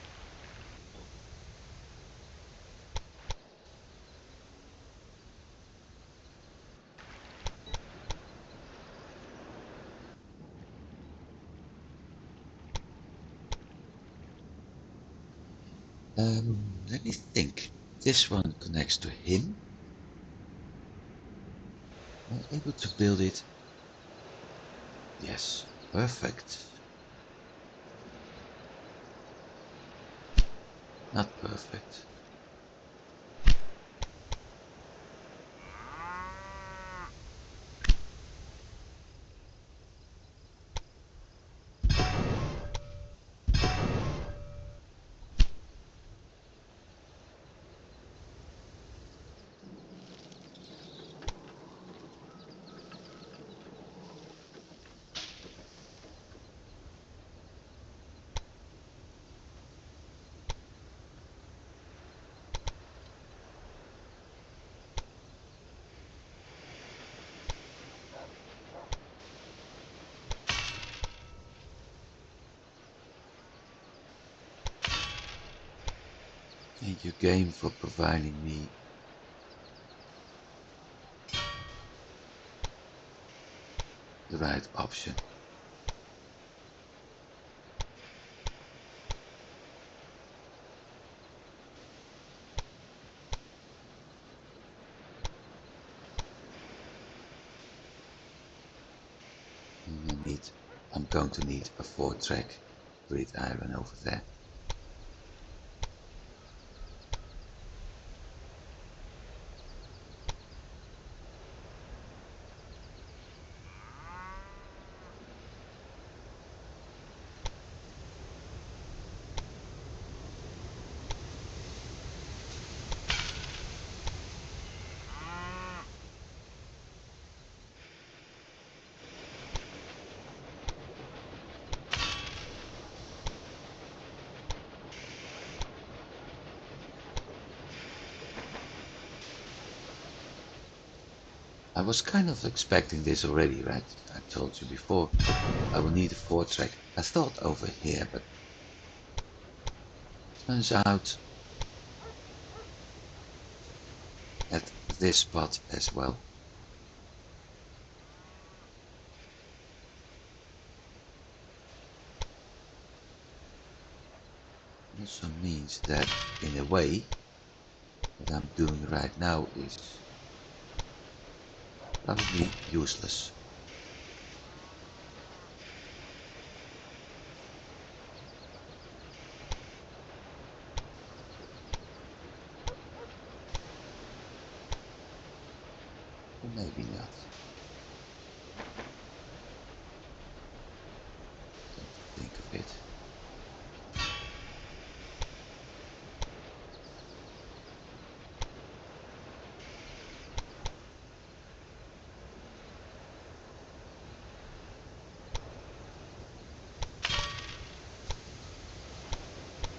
Let me think. This one connects to him. Am I able to build it? Yes. Perfect. Not perfect. Thank you, game, for providing me the right option. I'm going to need a 4-track gridiron over there. I was kind of expecting this already, right? I told you before, I will need a 4-track. I thought over here, but turns out at this spot as well. Also means that, in a way, what I'm doing right now is probably useless. Or maybe not. Come to think of it.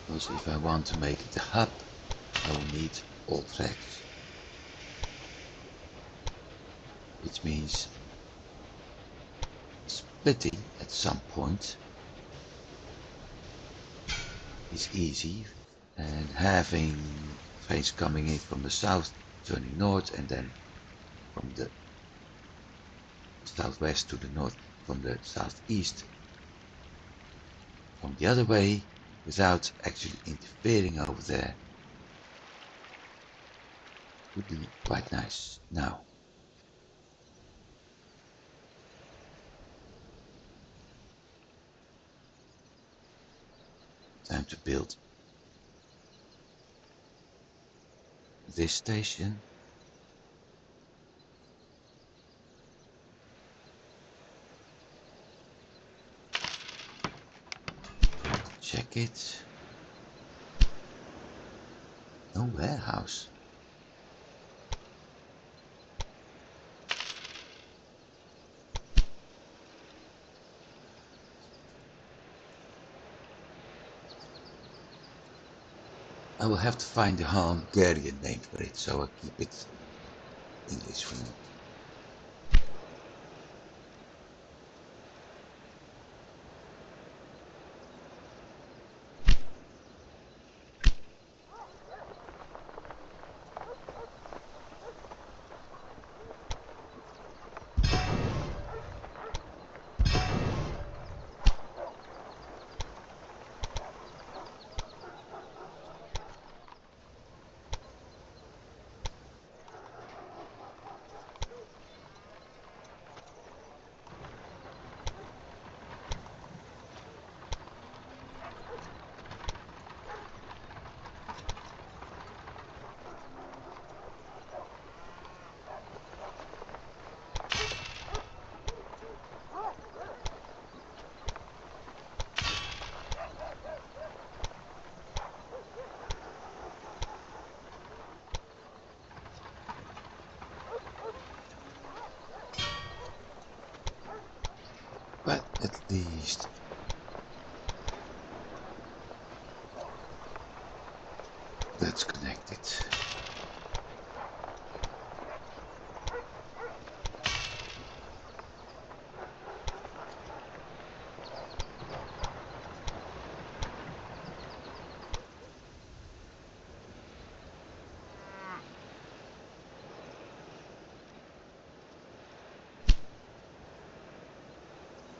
Because if I want to make it a hub, I will need all tracks. Which means splitting at some point is easy, and having trains coming in from the south turning north, and then from the southwest to the north from the southeast from the other way without actually interfering over there would be quite nice. Now, time to build this station. Check it. No warehouse. I will have to find the Hungarian name for it, so I'll keep it English for now. But at least that's connected.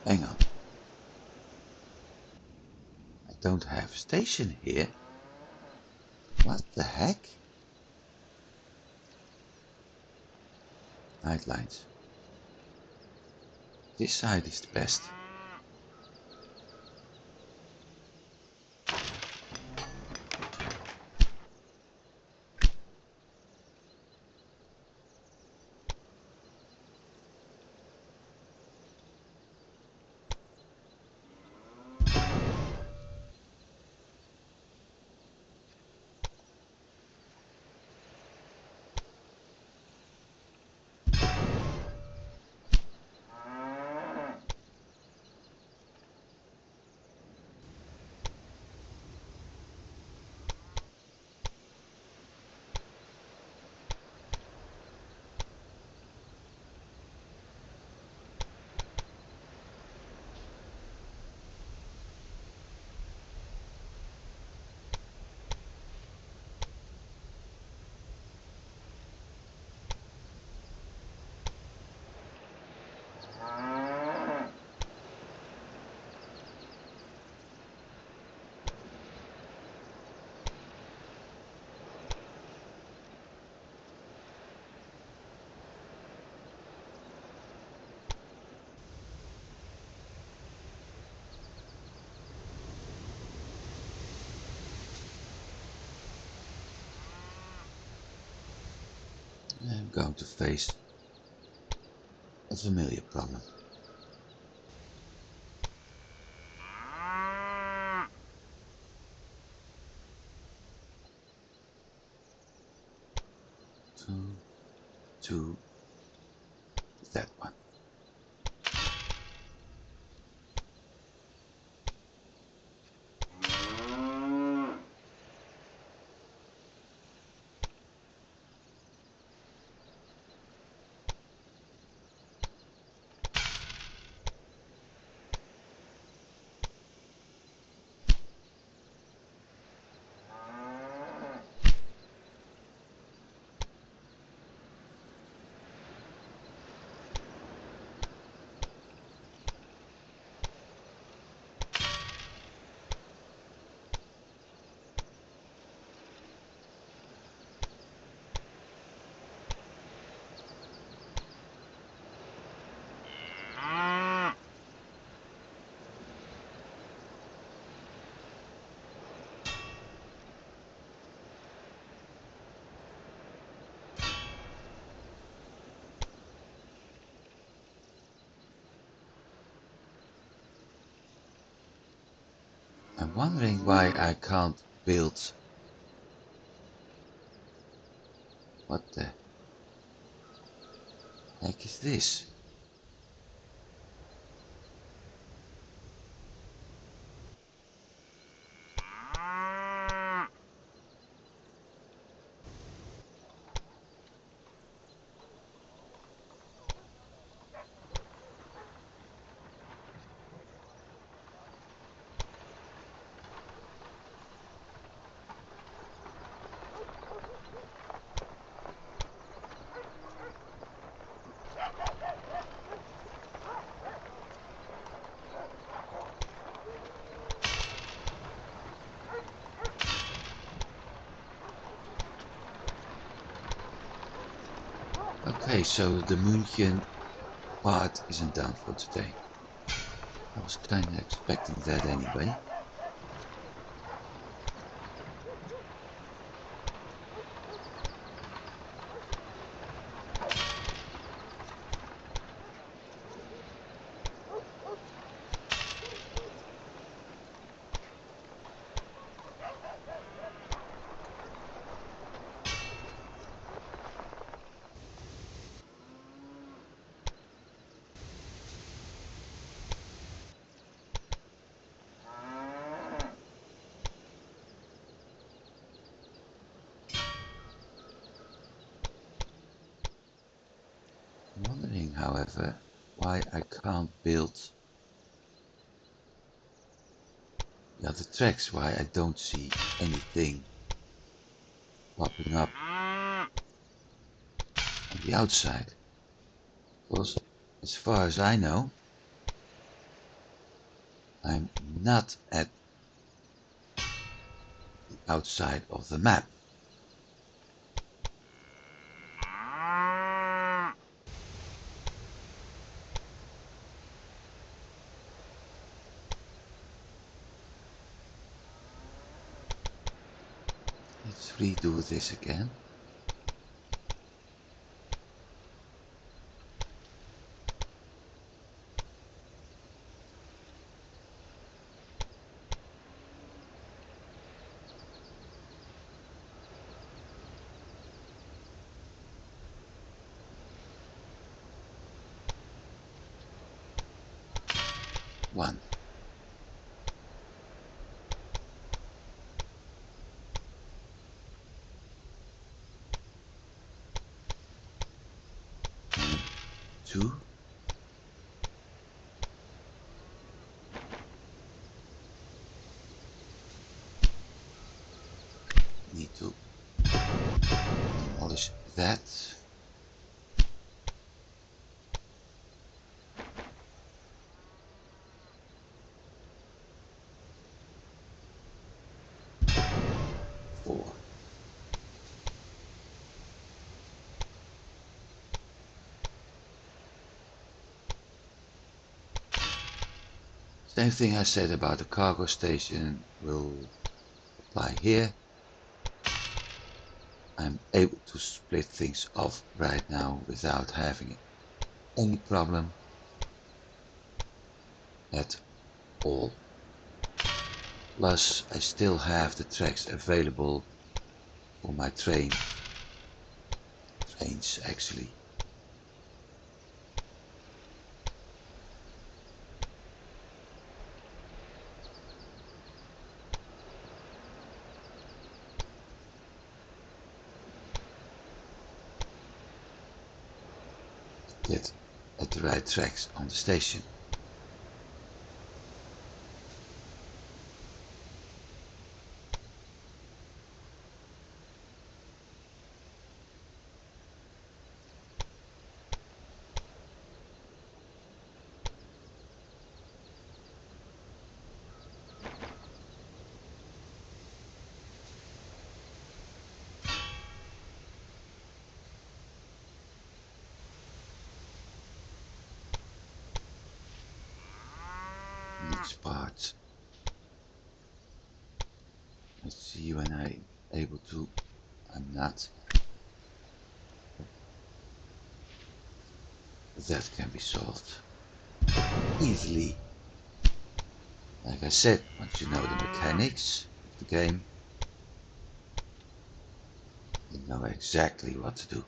Hang on. I don't have a station here. What the heck? Nightlines. This side is the best. I'm going to face a familiar problem. Two, that one. I'm wondering why I can't build. What the heck is this? Okay, so the München part isn't done for today. I was kinda expecting that anyway. I'm wondering, however, why I can't build the other tracks, why I don't see anything popping up on the outside. Because as far as I know, I'm not at the outside of the map. Let's redo this again. One. And two. Need to demolish that. Four. Same thing I said about the cargo station will apply here. I'm able to split things off right now without having any problem at all. Plus I still have the tracks available for my trains actually. Get at the right tracks on the station. Next part. Let's see when I'm able to. I'm not. That can be solved easily. Like I said, once you know the mechanics of the game, you know exactly what to do.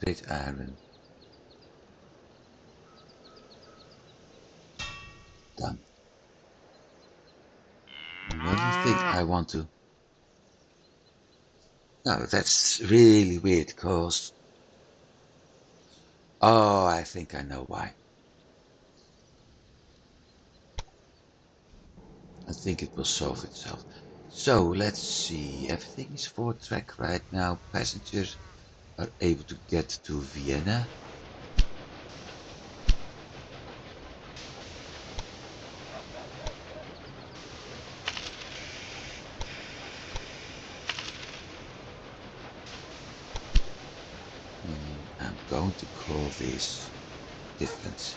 Great iron. Done. And what do you think I want to? No, that's really weird, cause... Oh, I think I know why. I think it will solve itself. So, let's see. Everything is 4-track right now. Passengers are able to get to Vienna. I'm going to call this different.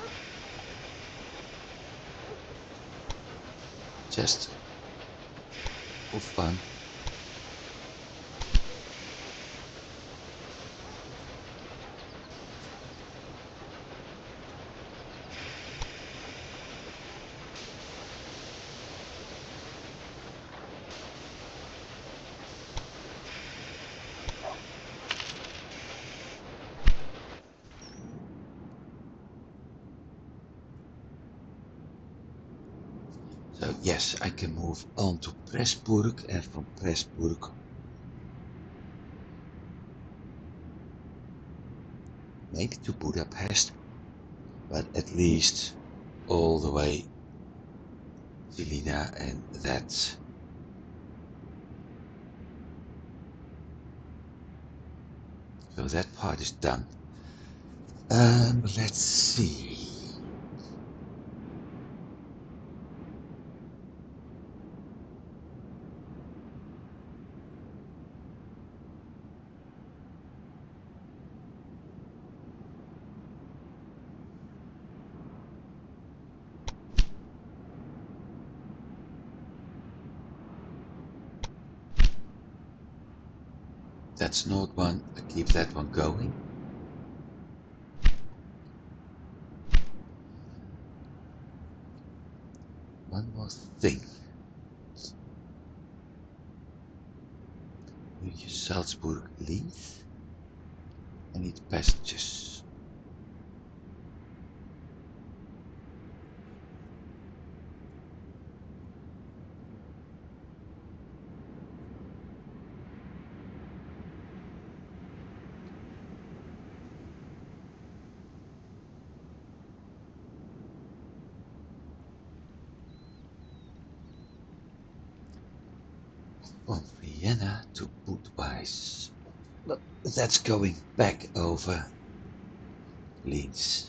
Just for fun. yes, I can move on to Pressburg, and from Pressburg maybe to Budapest, but at least all the way Žilina, and that's so that part is done. Let's see. That's not one. I keep that one going. One more thing. München Salzburg leave. I need passengers. From Vienna to Budweis. But that's going back over Linz.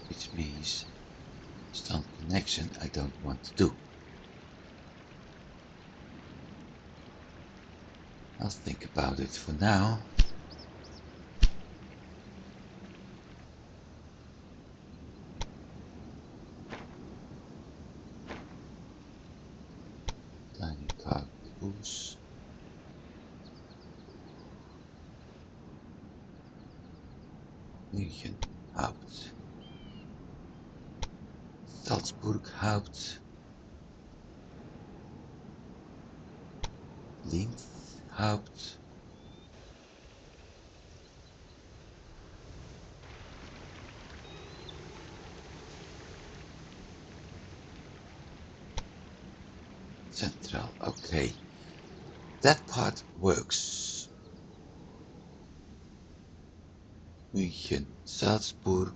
Which means stunt connection I don't want to do. I'll think about it for now. Tiny car caboose. München Haupt. Salzburg Haupt. Linz Haupt. Central, okay. That part works. München, Salzburg.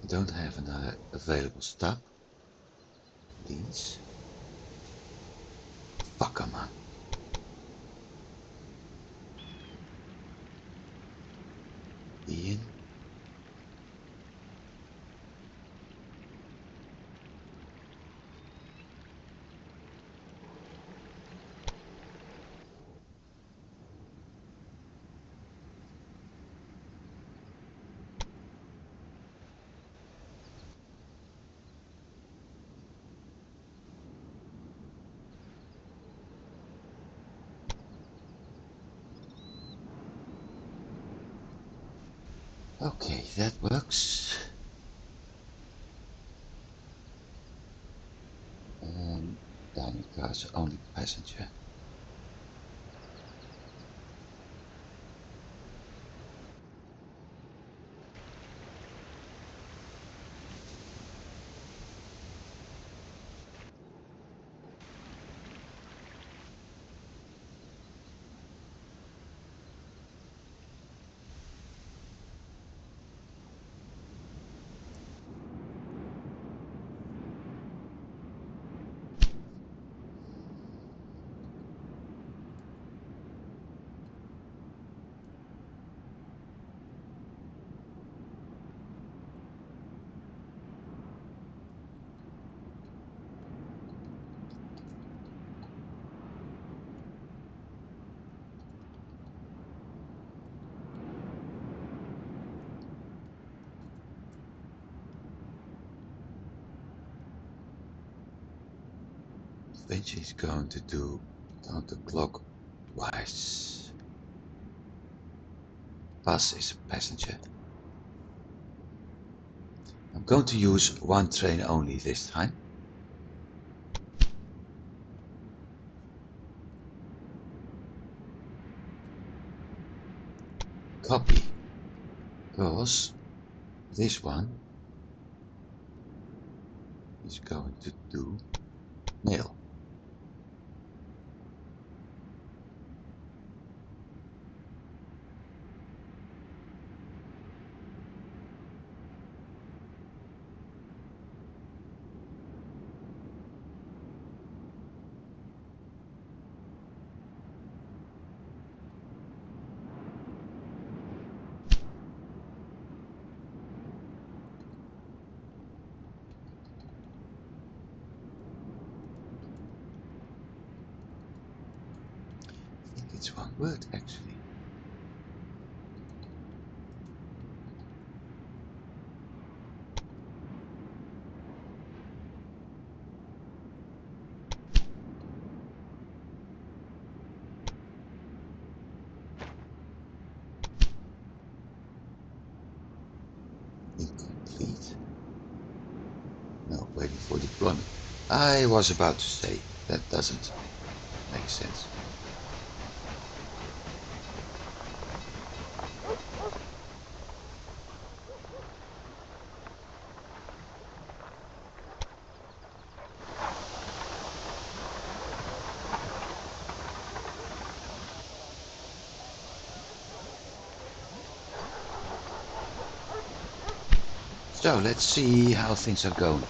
I don't have another available stop. Linz. Fuck 'em up. Ian. Okay, that works. Dining cars only passenger. Vinci is going to do counterclockwise. Bus is a passenger. I'm going to use one train only this time. Copy, because this one is going to do mail. I think it's one word actually. Incomplete. No, waiting for deployment. I was about to say that doesn't make sense. So let's see how things are going.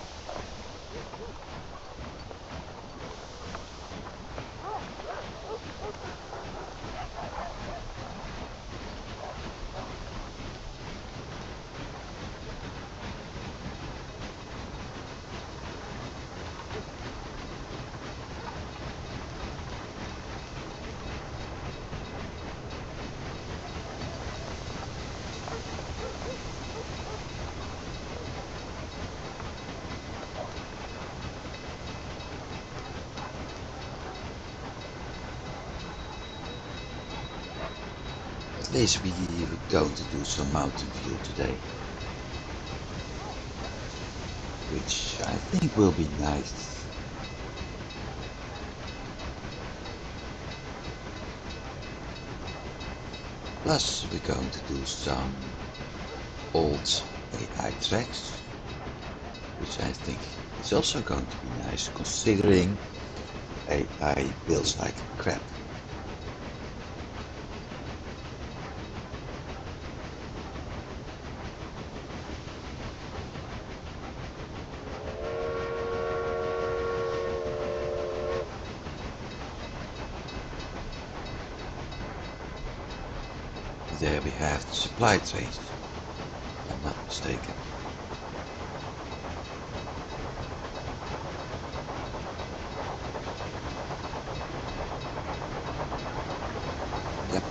At least we're going to do some mountain view today, which I think will be nice. Plus we're going to do some old AI tracks, which I think is also going to be nice considering AI builds like crap. There we have the supply trains, if I'm not mistaken. Yep.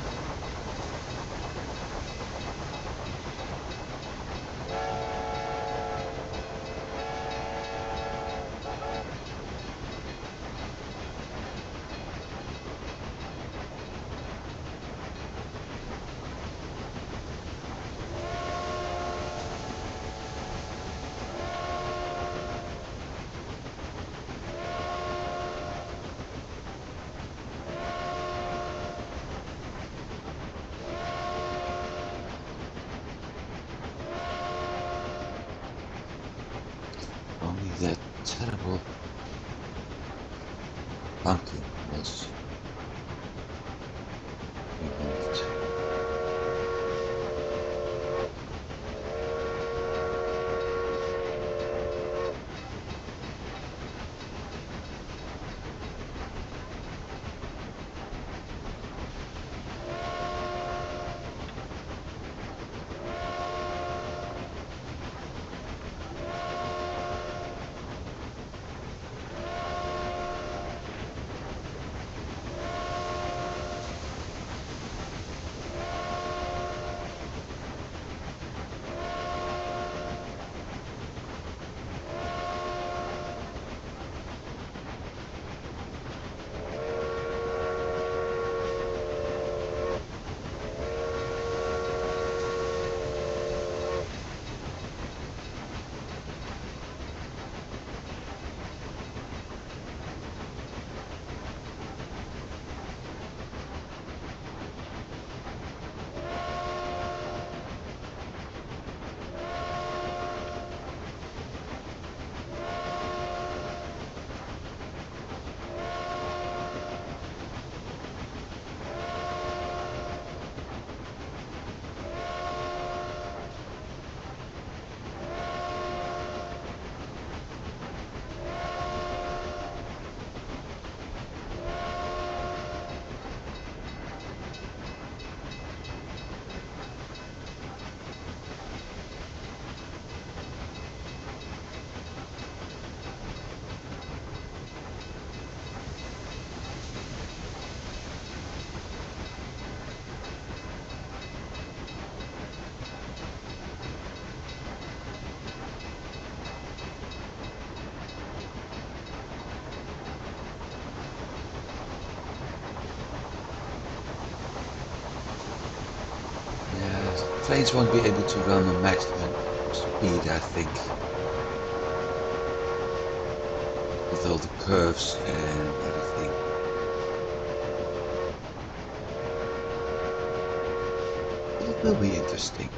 trains won't be able to run on maximum speed, I think, with all the curves and everything. But it will be interesting.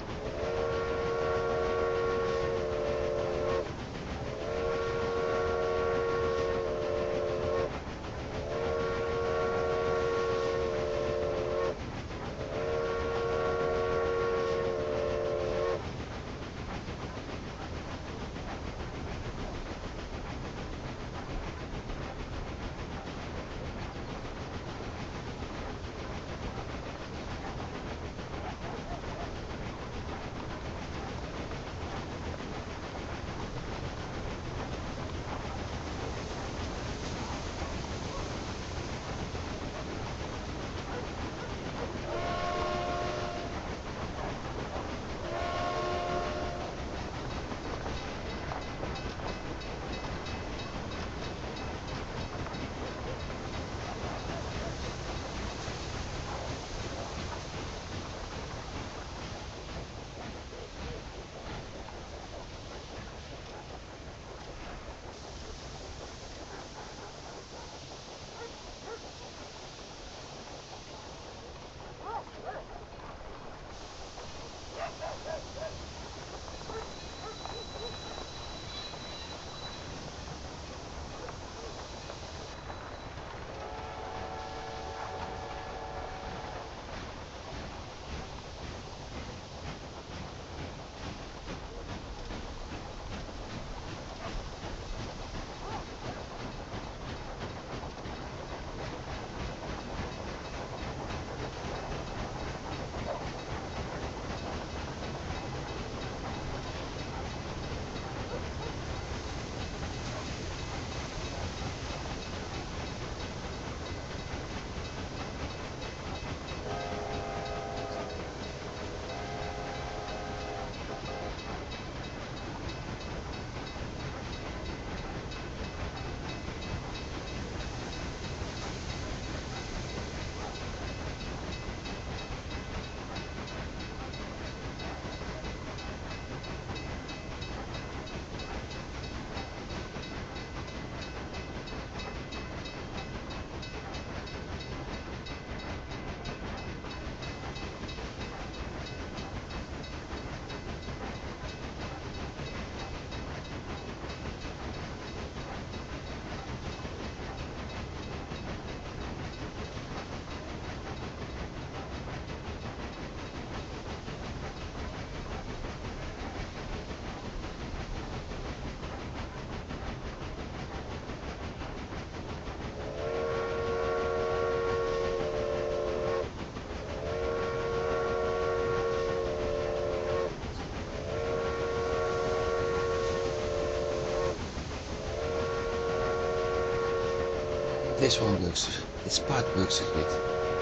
This part works a bit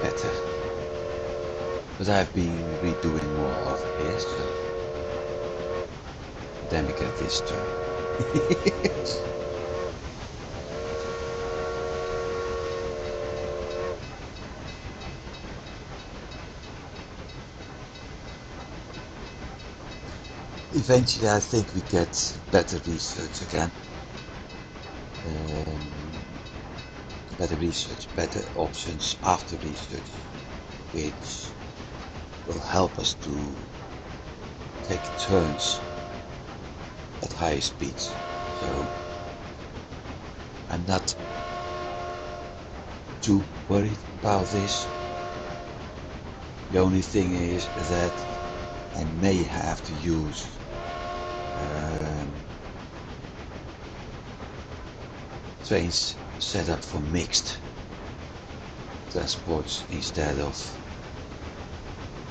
better. But I've been redoing more of it, so then we get this try. Eventually I think we get better research again. Better research, better options after research, which will help us to take turns at higher speeds. So I'm not too worried about this. The only thing is that I may have to use trains set up for mixed transports instead of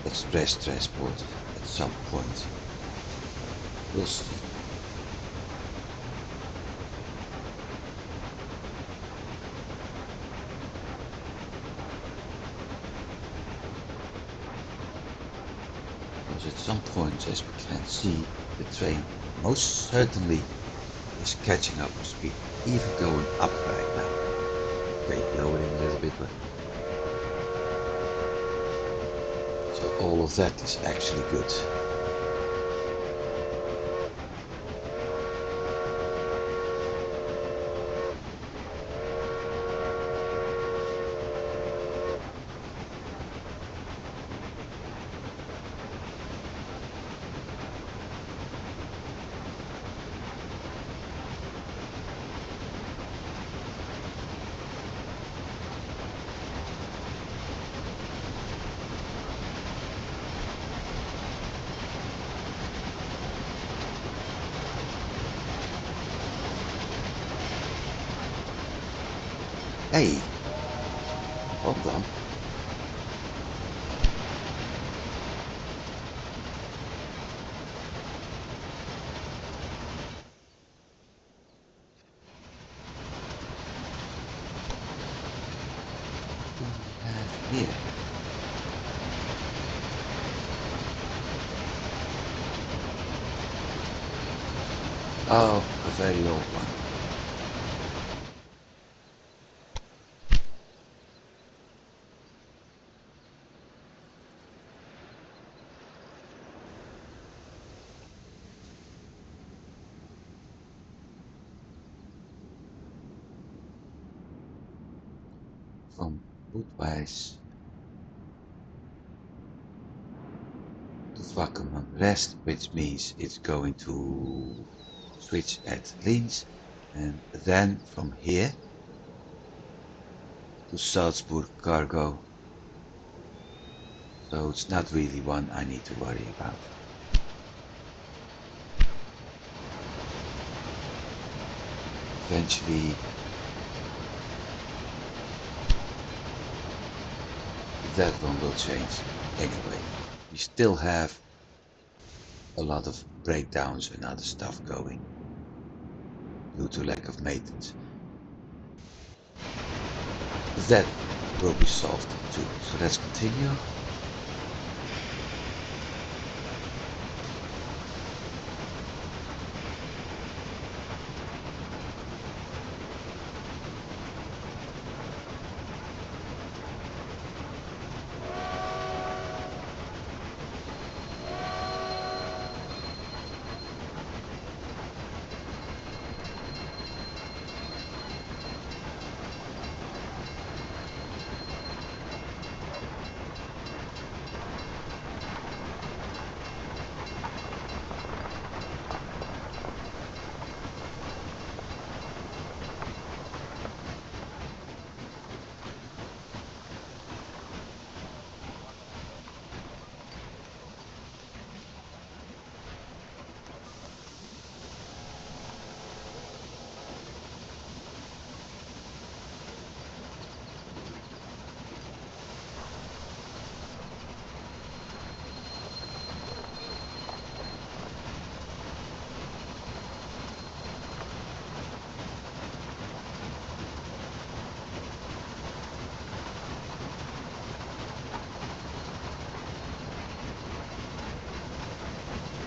express transport at some point. We'll see. Because at some point, as we can see, the train most certainly is catching up with speed, even going up right now. Okay, lowering a little bit, but it's So all of that is actually good. Hey, hold on. What do we have here? Oh, a very old one. From Budweis to Wakkerman Rest, which means it's going to switch at Linz, and then from here to Salzburg Cargo. So it's not really one I need to worry about. Eventually that one will change anyway. We still have a lot of breakdowns and other stuff going due to lack of maintenance. That will be solved too. So let's continue.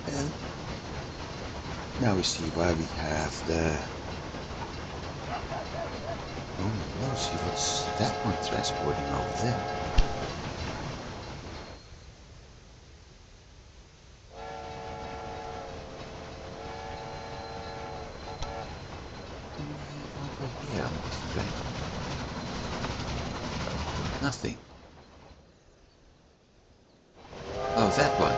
And now we see why we have the... Oh no, see what's that one transporting over there? What do we have over here on this track? Nothing. Oh, that one.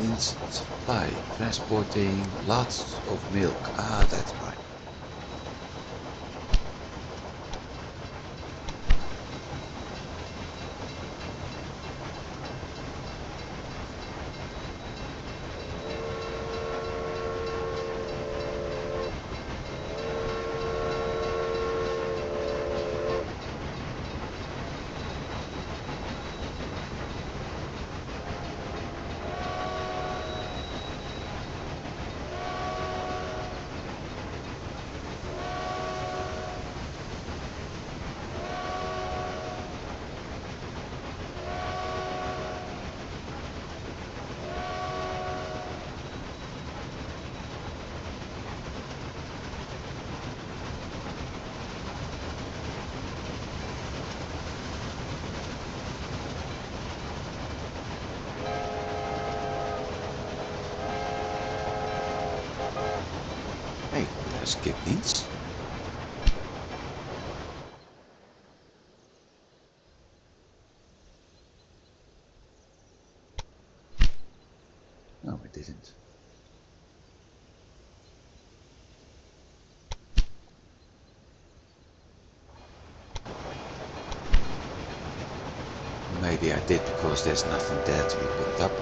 Means supply, transporting lots of milk. Ah, that's why. skip these. No, I didn't. Maybe I did because there's nothing there to be picked up.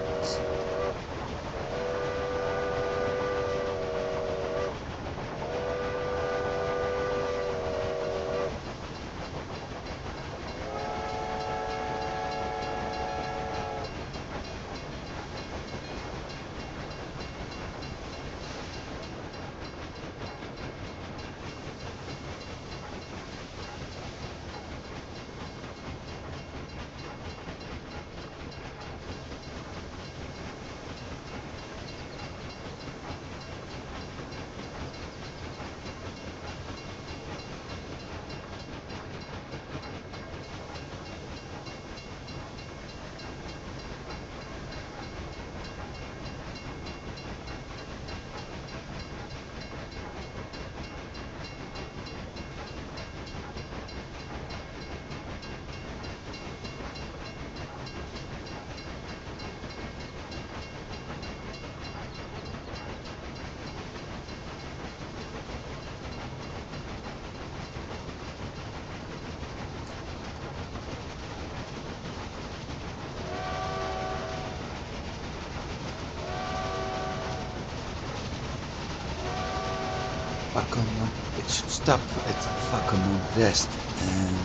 It should stop at Vakkermond West and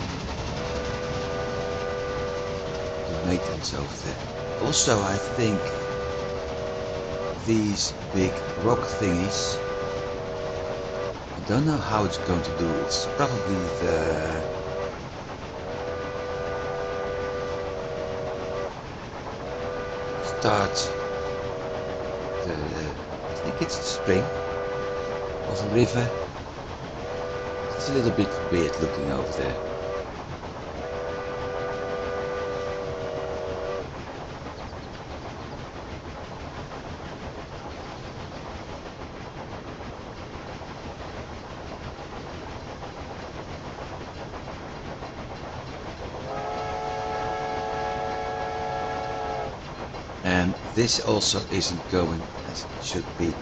the maintenance over there. Also, I think these big rock thingies, I don't know how it's going to do. It's probably the start, I think it's the spring of a river. It's a little bit weird looking over there. And this also isn't going as it should be.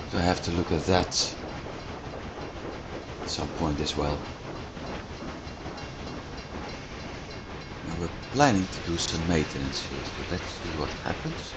So I have to look at that at some point as well. And we're planning to do some maintenance here, so let's see what happens.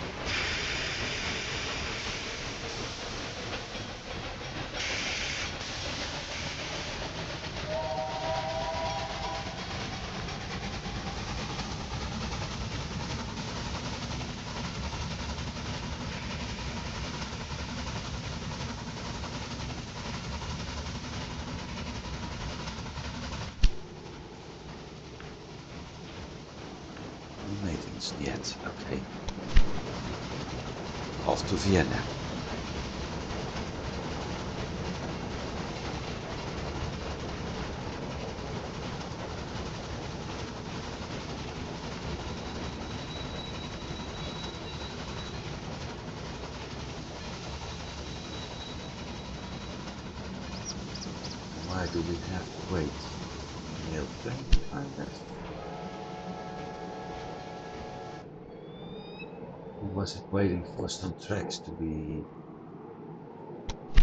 Maintenance yet, okay. Off to Vienna. Why do we have to wait? Mail train behind us? Or was it waiting for some tracks to be... I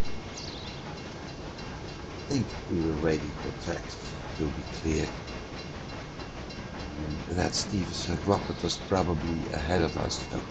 think we were waiting for tracks to be cleared. And that Stevenson rocket was probably ahead of us. So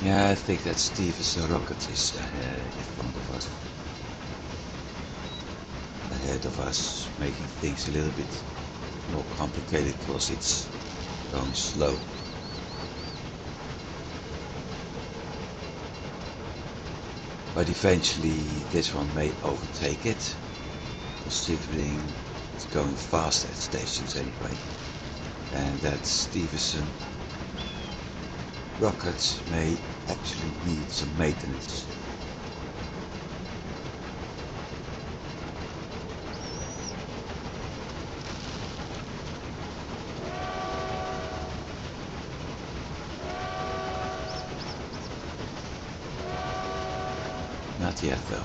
yeah, I think that Stevenson rocket is in front of us. instead of us making things a little bit more complicated because it's going slow. But eventually this one may overtake it, considering it's going fast at stations anyway. And that Stevenson rocket may actually need some maintenance. Not yet though.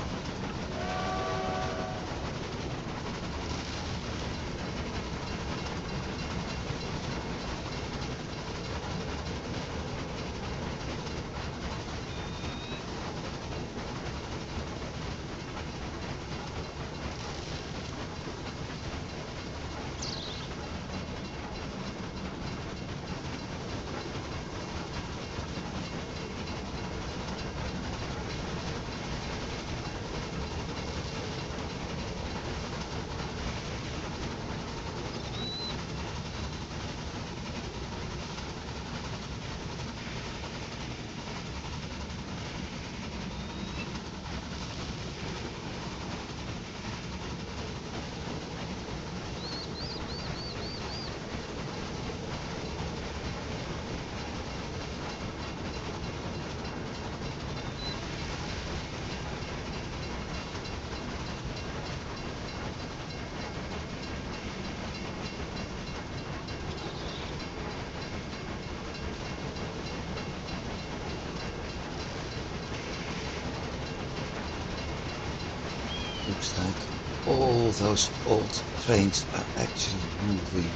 Looks like all those old trains are actually moving.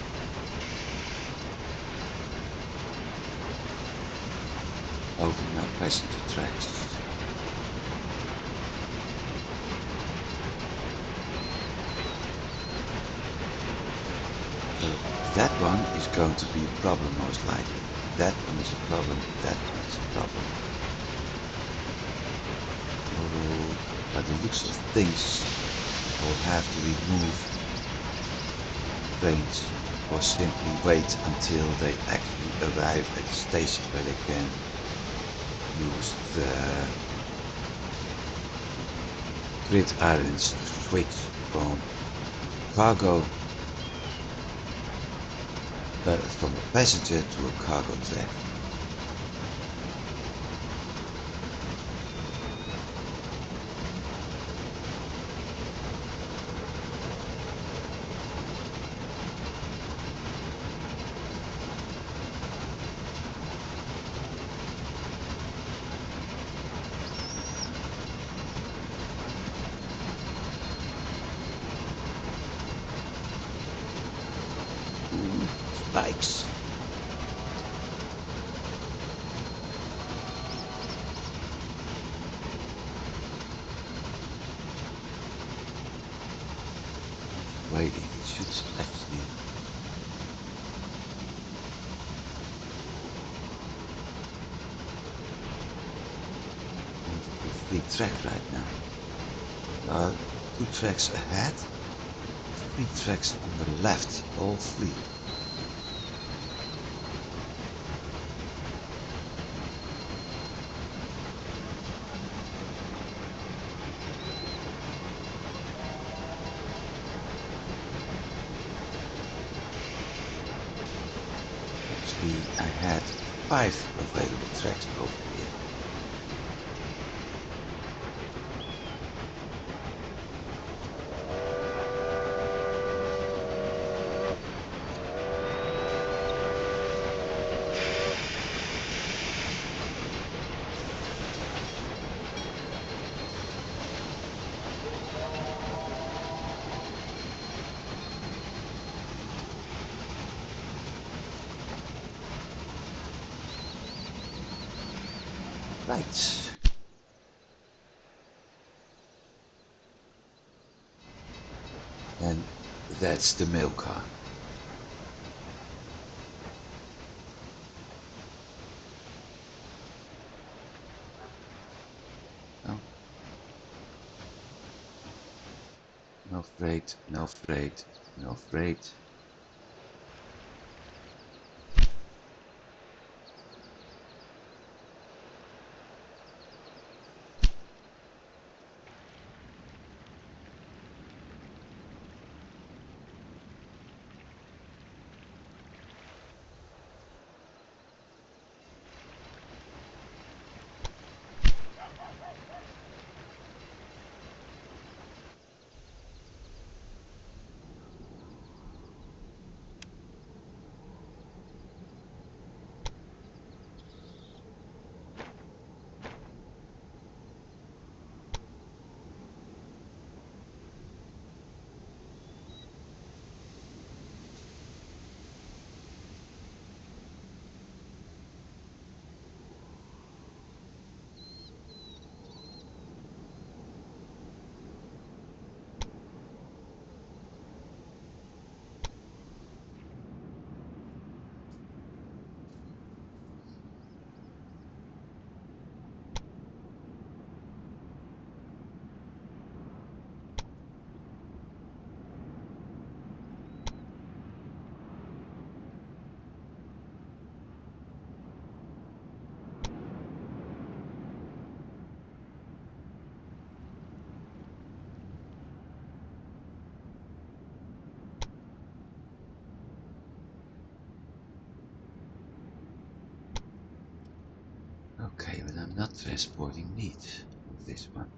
Over now passenger tracks. So that one is going to be a problem most likely. That one is a problem, that one is a problem. Oh, by the looks of things, we'll have to remove trains or simply wait until they actually arrive at the station where they can use the grid irons to switch from cargo from a passenger to a cargo track. Spikes. Waiting, it should actually complete track right now. Two tracks ahead, three tracks on the left, all three. Actually, I had 5 available tracks over here. Right. And that's the mail car. No. No freight, no freight, no freight. Okay, but I'm not transporting meat with this one.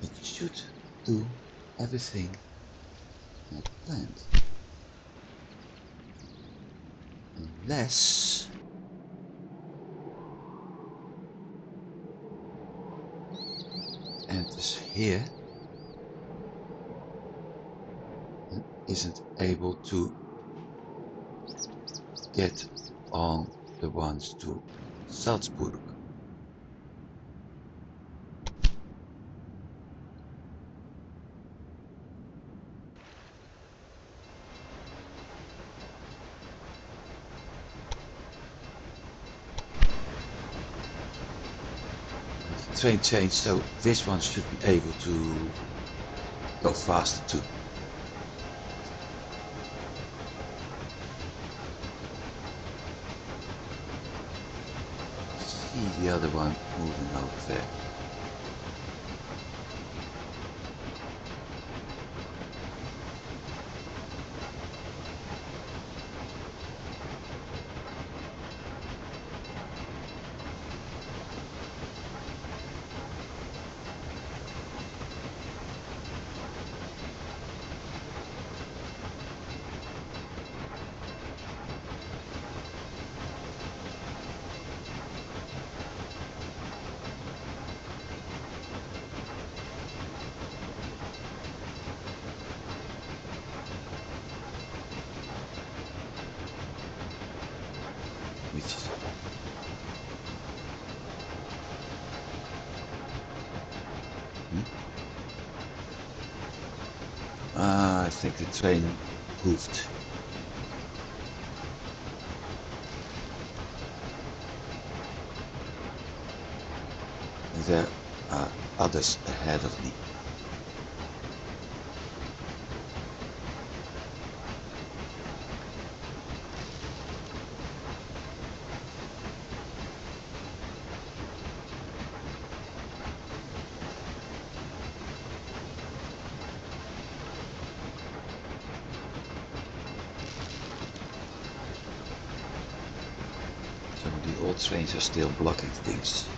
It should do everything like planned. Unless it enters here and isn't able to get on the ones to Salzburg. The train changed, so this one should be able to go faster too. See the other one moving over there. Which is I think the train hoofed. There are others ahead of me. The old trains are still blocking things.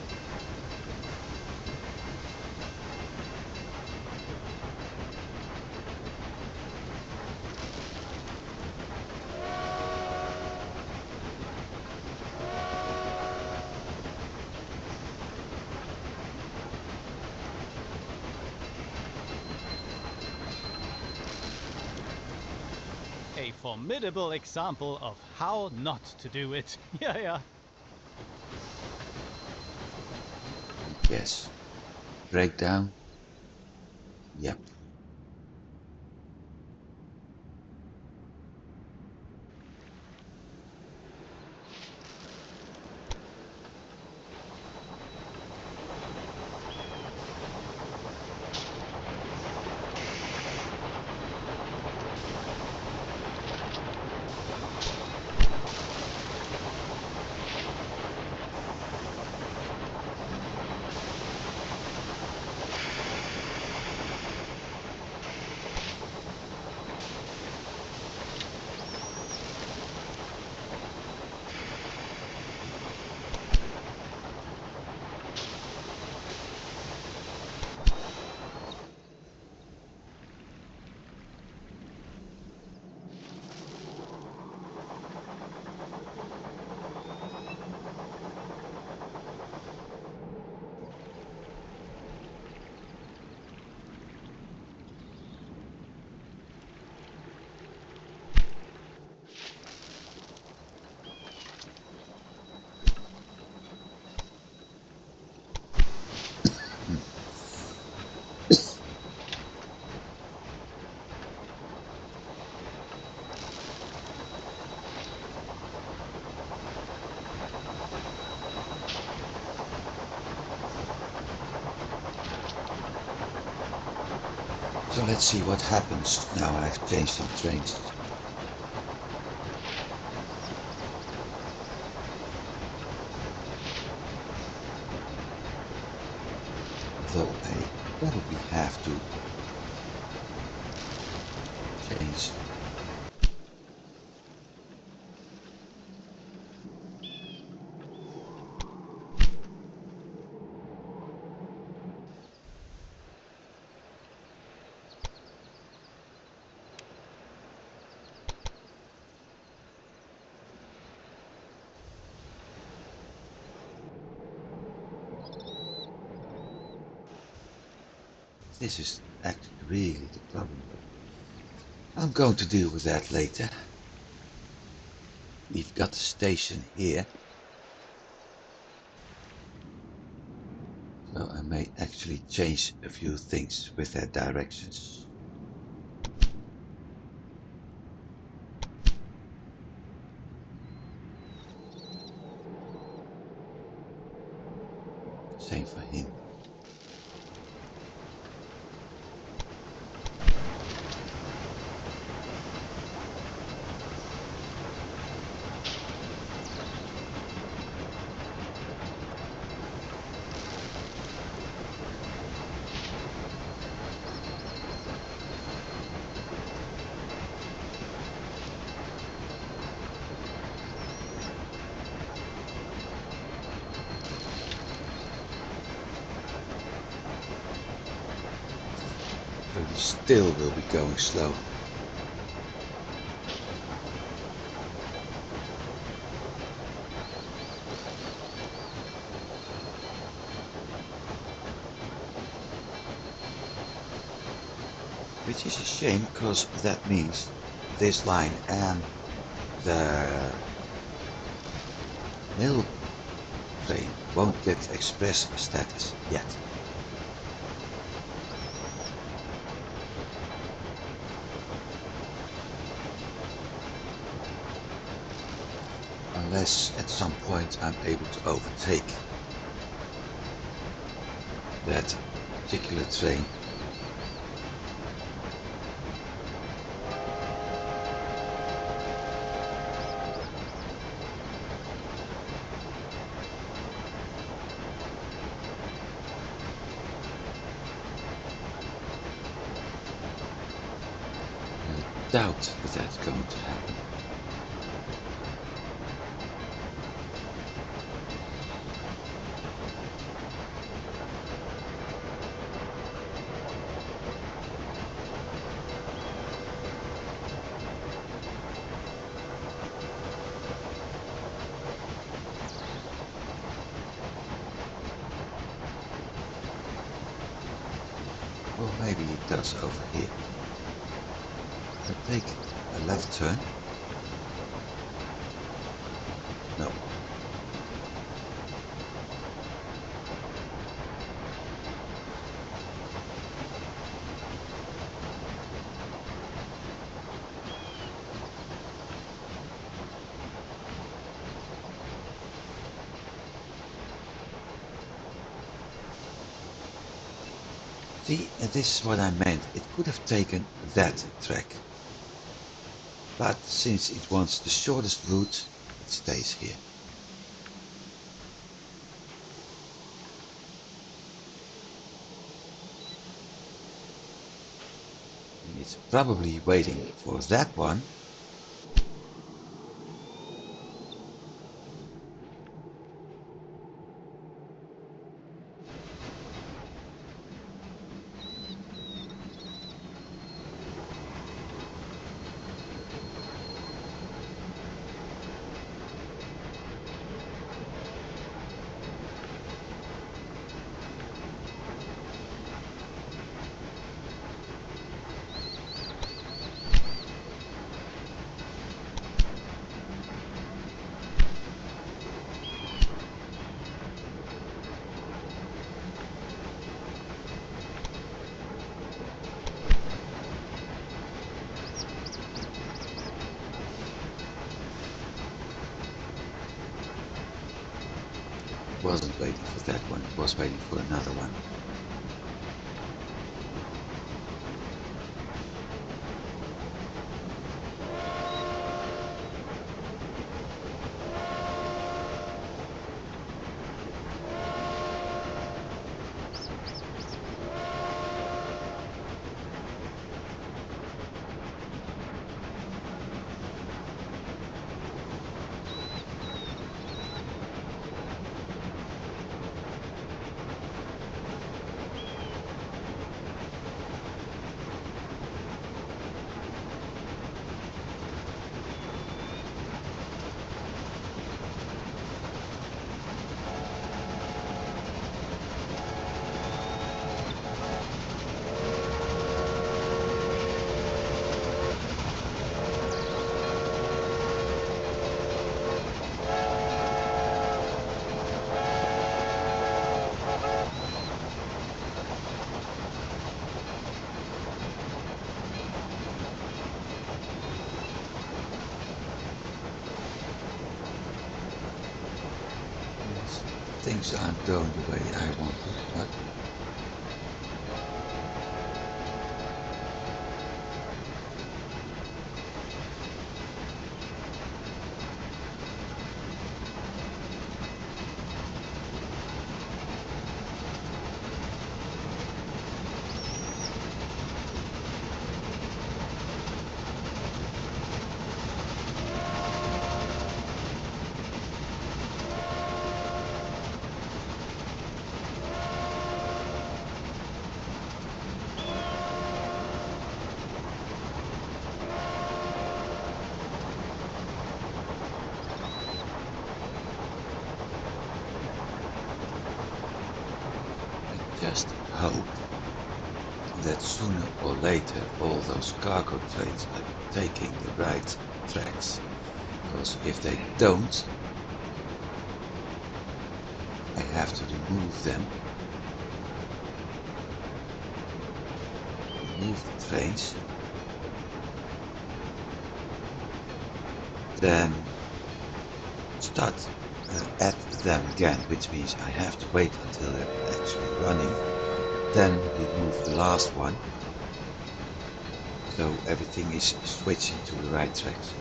A formidable example of how not to do it. Yeah. Yes. Breakdown? Yep. So let's see what happens now I've changed some trains. Though I probably have to change. This is actually really the problem, but I'm going to deal with that later. We've got the station here, so I may actually change a few things with their directions. Same for him. So we still will be going slow. Which is a shame, because that means this line and the mail train won't get express status yet. Unless at some point I'm able to overtake that particular train. I doubt that that's going to happen. maybe it does over here. I take a left turn. No. See, this is what I meant. It could have taken that track. But since it wants the shortest route, it stays here. And it's probably waiting for that one. Wasn't waiting for that one, it was waiting for another one. Things aren't going the way I wanted, but just hope that sooner or later all those cargo trains are taking the right tracks. Because if they don't, I have to remove them. Remove the trains. Then start at them again, which means I have to wait until they're actually running, then remove the last one, so everything is switching to the right tracks.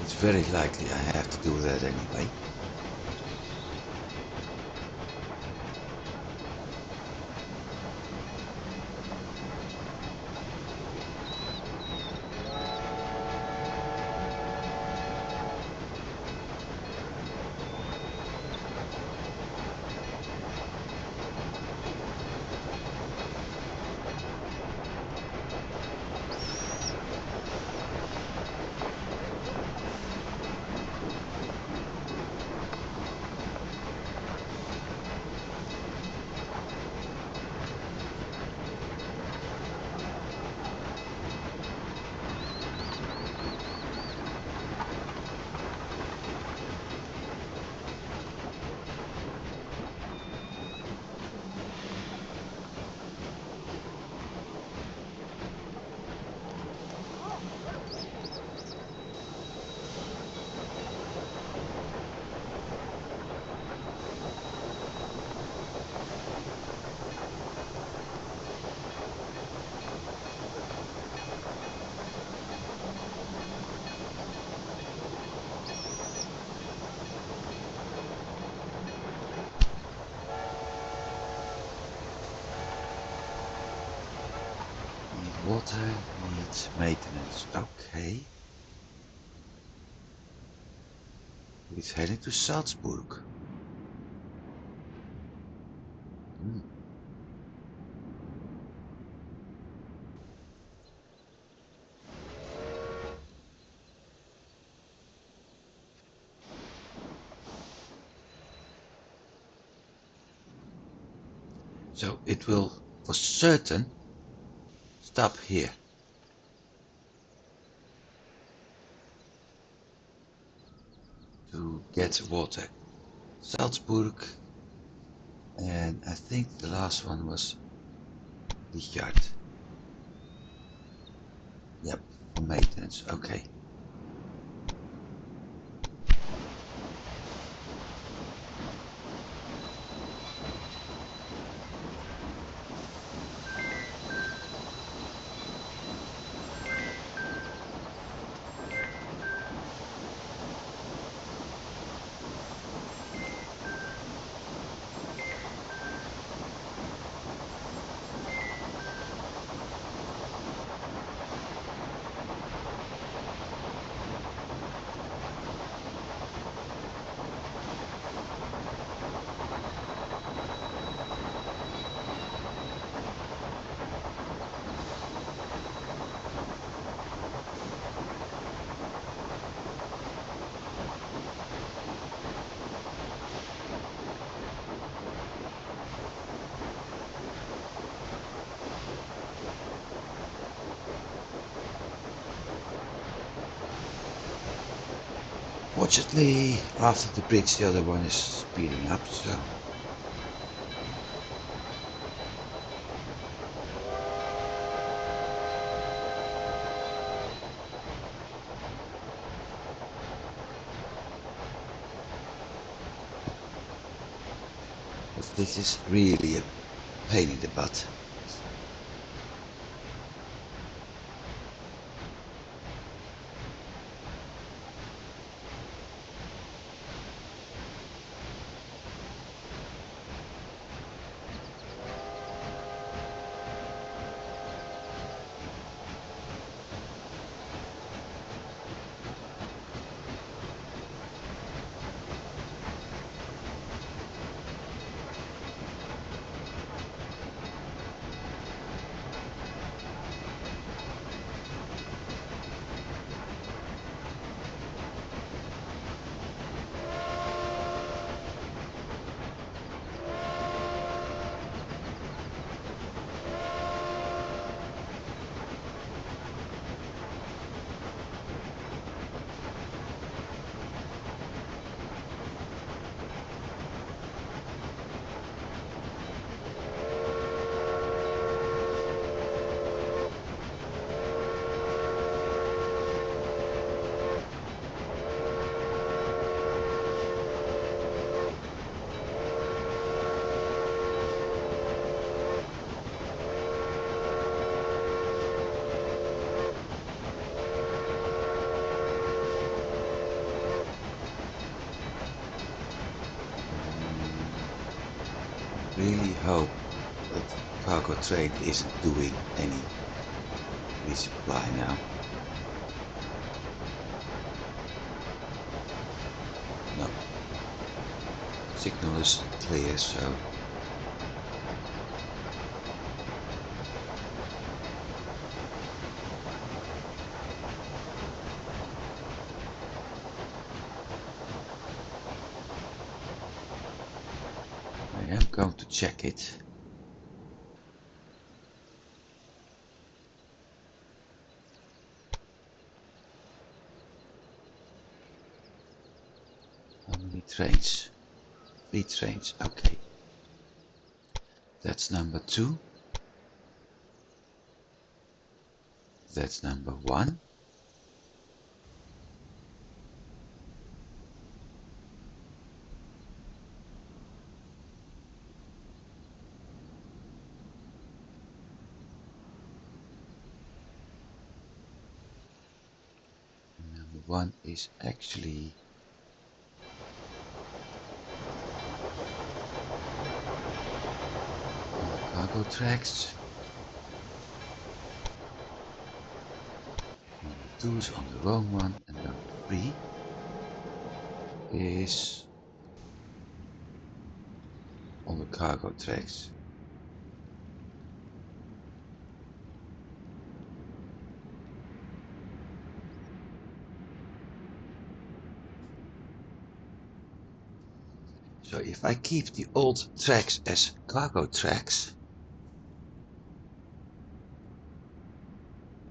It's very likely I have to do that anyway. Water needs maintenance. Okay. He's heading to Salzburg. Hmm. So it will, for certain, stop here. To get water. Salzburg, and I think the last one was Richard. Yep, for maintenance. Okay. Fortunately, after the bridge, the other one is speeding up, so. But this is really a pain in the butt. Really hope that cargo train isn't doing any resupply now. No. Signal is clear, so. I am going to check it. How many trains? 3 trains, okay. That's number 2. That's number 1. Number 1 is actually on the cargo tracks. 2 is on the wrong one, and number 3 is on the cargo tracks. So if I keep the old tracks as cargo tracks,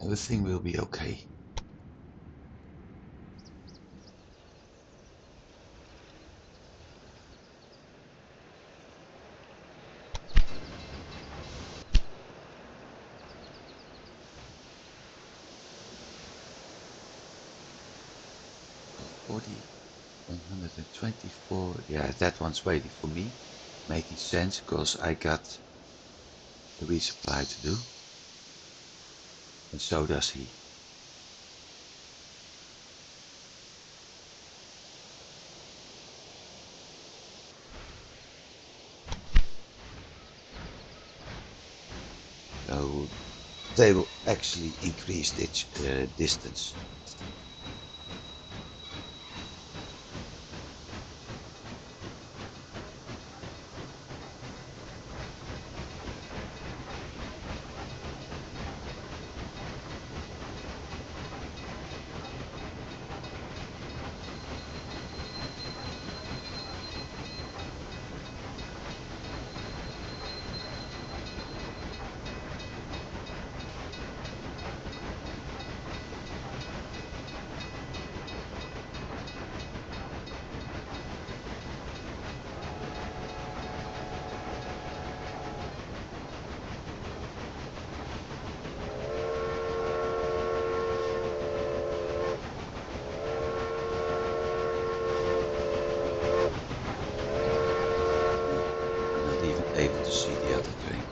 everything will be okay. So 40, 124, yeah, that one's waiting for me, making sense because I got the resupply to do, and so does he. So they will actually increase its distance. Not even able to see the other train.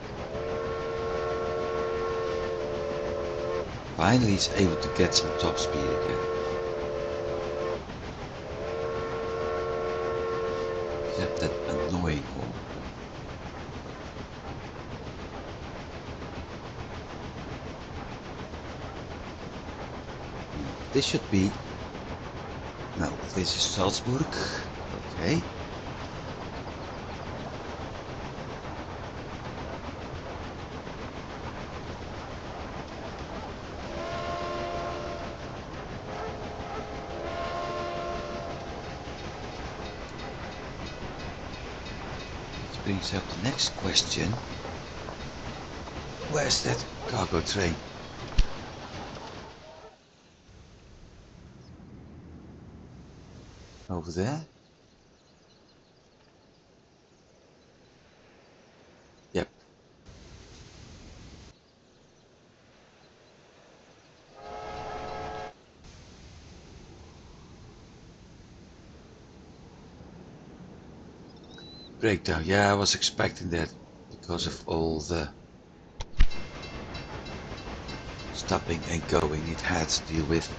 Finally he's able to get some top speed again. Except that annoying horn. This should be... No, this is Salzburg. Okay. Which brings up the next question. Where's that cargo train? Over there? Yep. Breakdown. Yeah, I was expecting that because of all the stopping and going it had to deal with.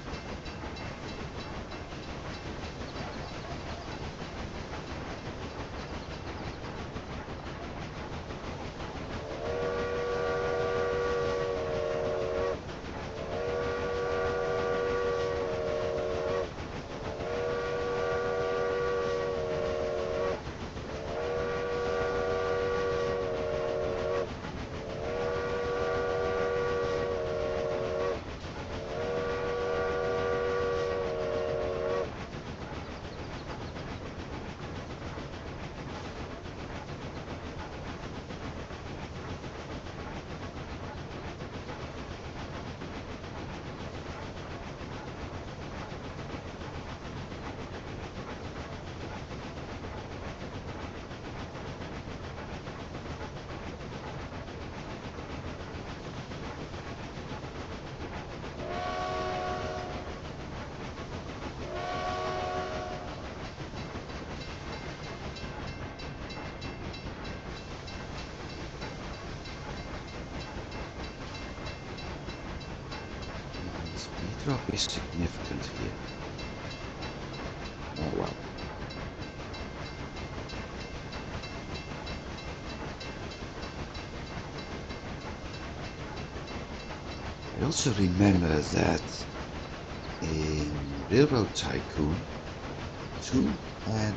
The speed drop is significant here. Oh well. I also remember that in Railroad Tycoon 2 and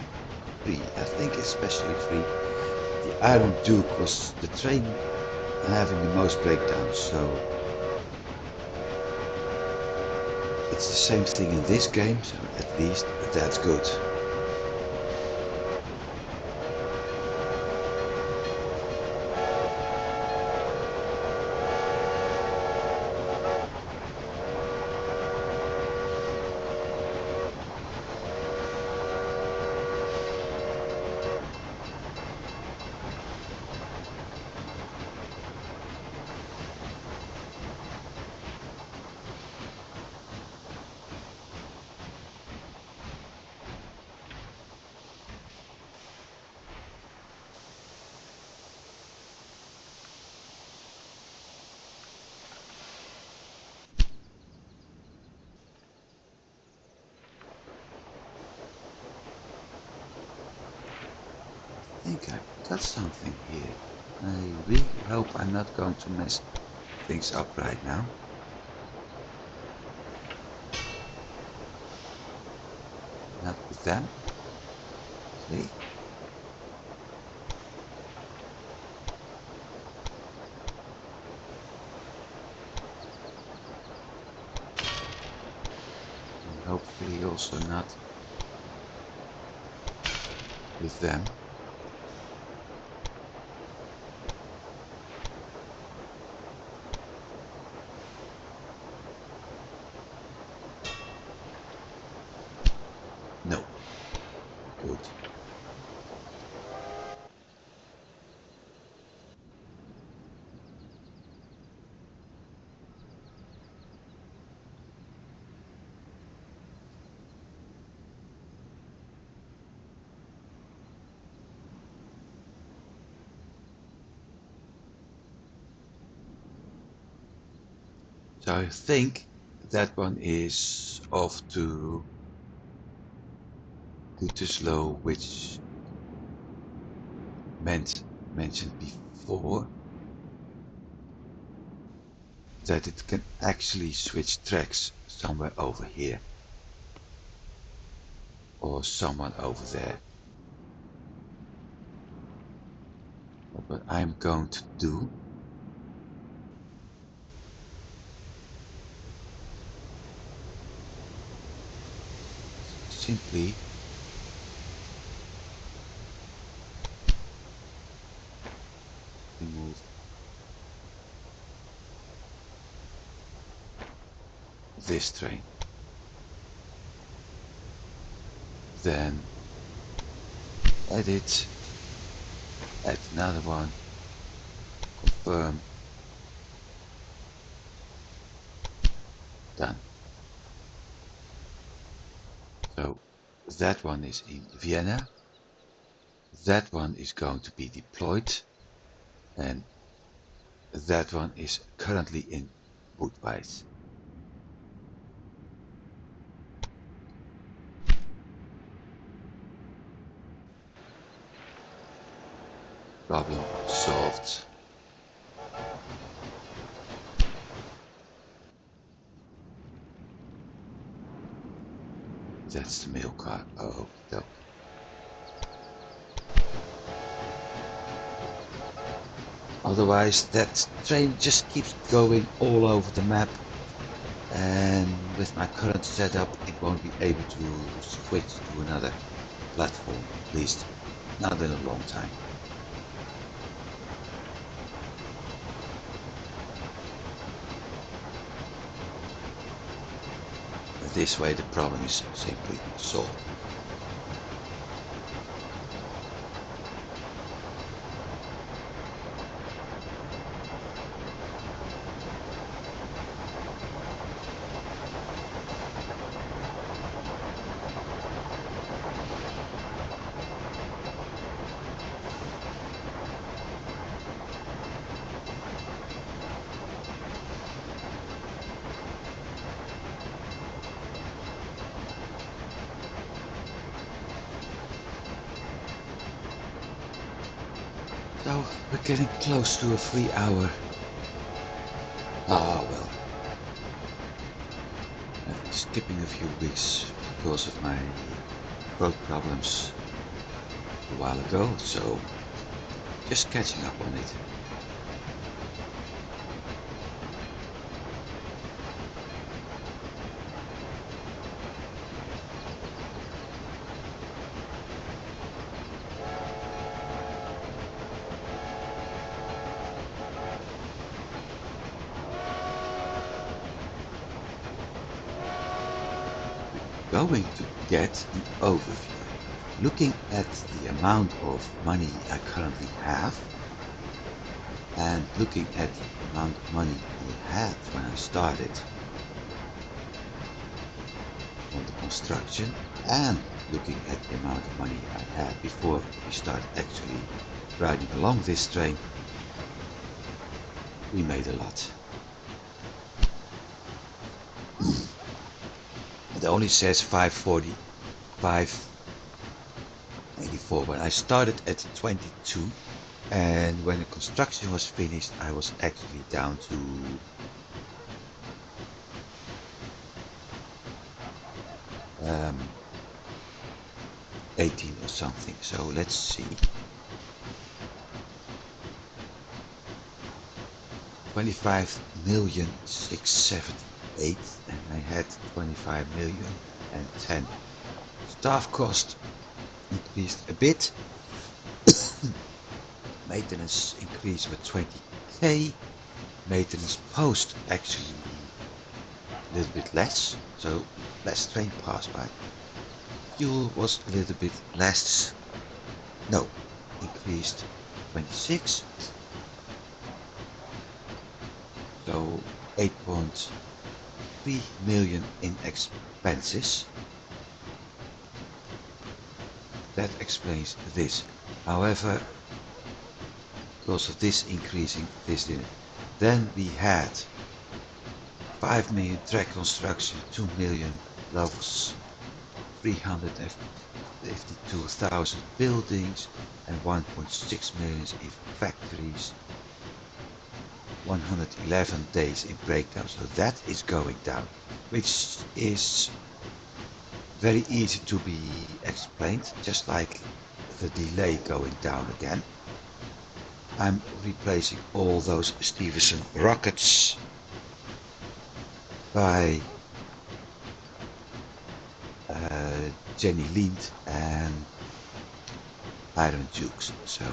3. I think especially 3. The Iron Duke was the train having the most breakdowns, so it's the same thing in this game, so at least that's good. I think I got something here. I really hope I'm not going to mess things up right now. Not with them. See? And hopefully also not with them. No. Good. So I think that one is off to Gütersloh, which mentioned before that it can actually switch tracks somewhere over here or someone over there. But what I'm going to do is simply remove this train. Then edit, add another one, confirm, done. So that one is in Vienna, that one is going to be deployed, and that one is currently in Budweis. Problem solved. That's the mail car. Oh, no. Otherwise, that train just keeps going all over the map. And with my current setup, it won't be able to switch to another platform. At least not in a long time. This way the problem is simply solved. So we're getting close to a 3 hour. Ah well. At skipping a few weeks because of my throat problems a while ago, so just catching up on it. Going to get an overview. Looking at the amount of money I currently have and looking at the amount of money I had when I started on the construction and looking at the amount of money I had before we started actually riding along this train, we made a lot. It only says 540, 584, but I started at 22, and when the construction was finished I was actually down to 18 or something. So let's see. 25,678, and I had 25,010. Staff cost increased a bit. Maintenance increased with 20k. Maintenance post actually a little bit less, so less train passed by. Fuel was a little bit less. No, increased 26. So 8.3 million in expenses. That explains this. However, because of this increasing, this didn't. Then we had 5 million track construction, 2 million levels, 352,000 buildings, and 1.6 million in factories. 111 days in breakdown, so that is going down, which is very easy to be explained, just like the delay going down again. I'm replacing all those Stevenson rockets by Jenny Lind and Iron Dukes, so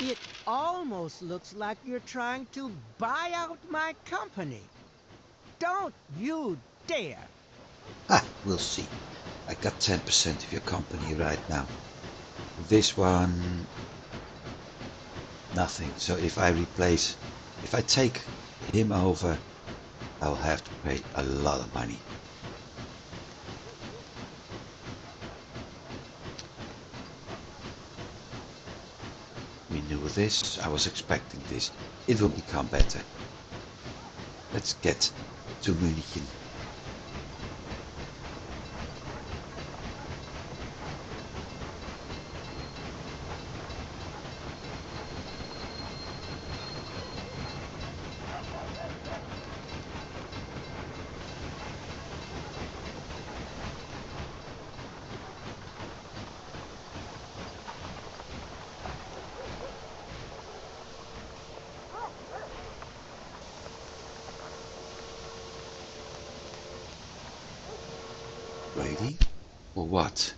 It almost looks like you're trying to buy out my company. Don't you dare! we'll see. I got 10% of your company right now. This one, nothing. So if I take him over, I'll have to pay a lot of money. We knew this, I was expecting this. It will become better. Let's get to Munich. Ready? For what?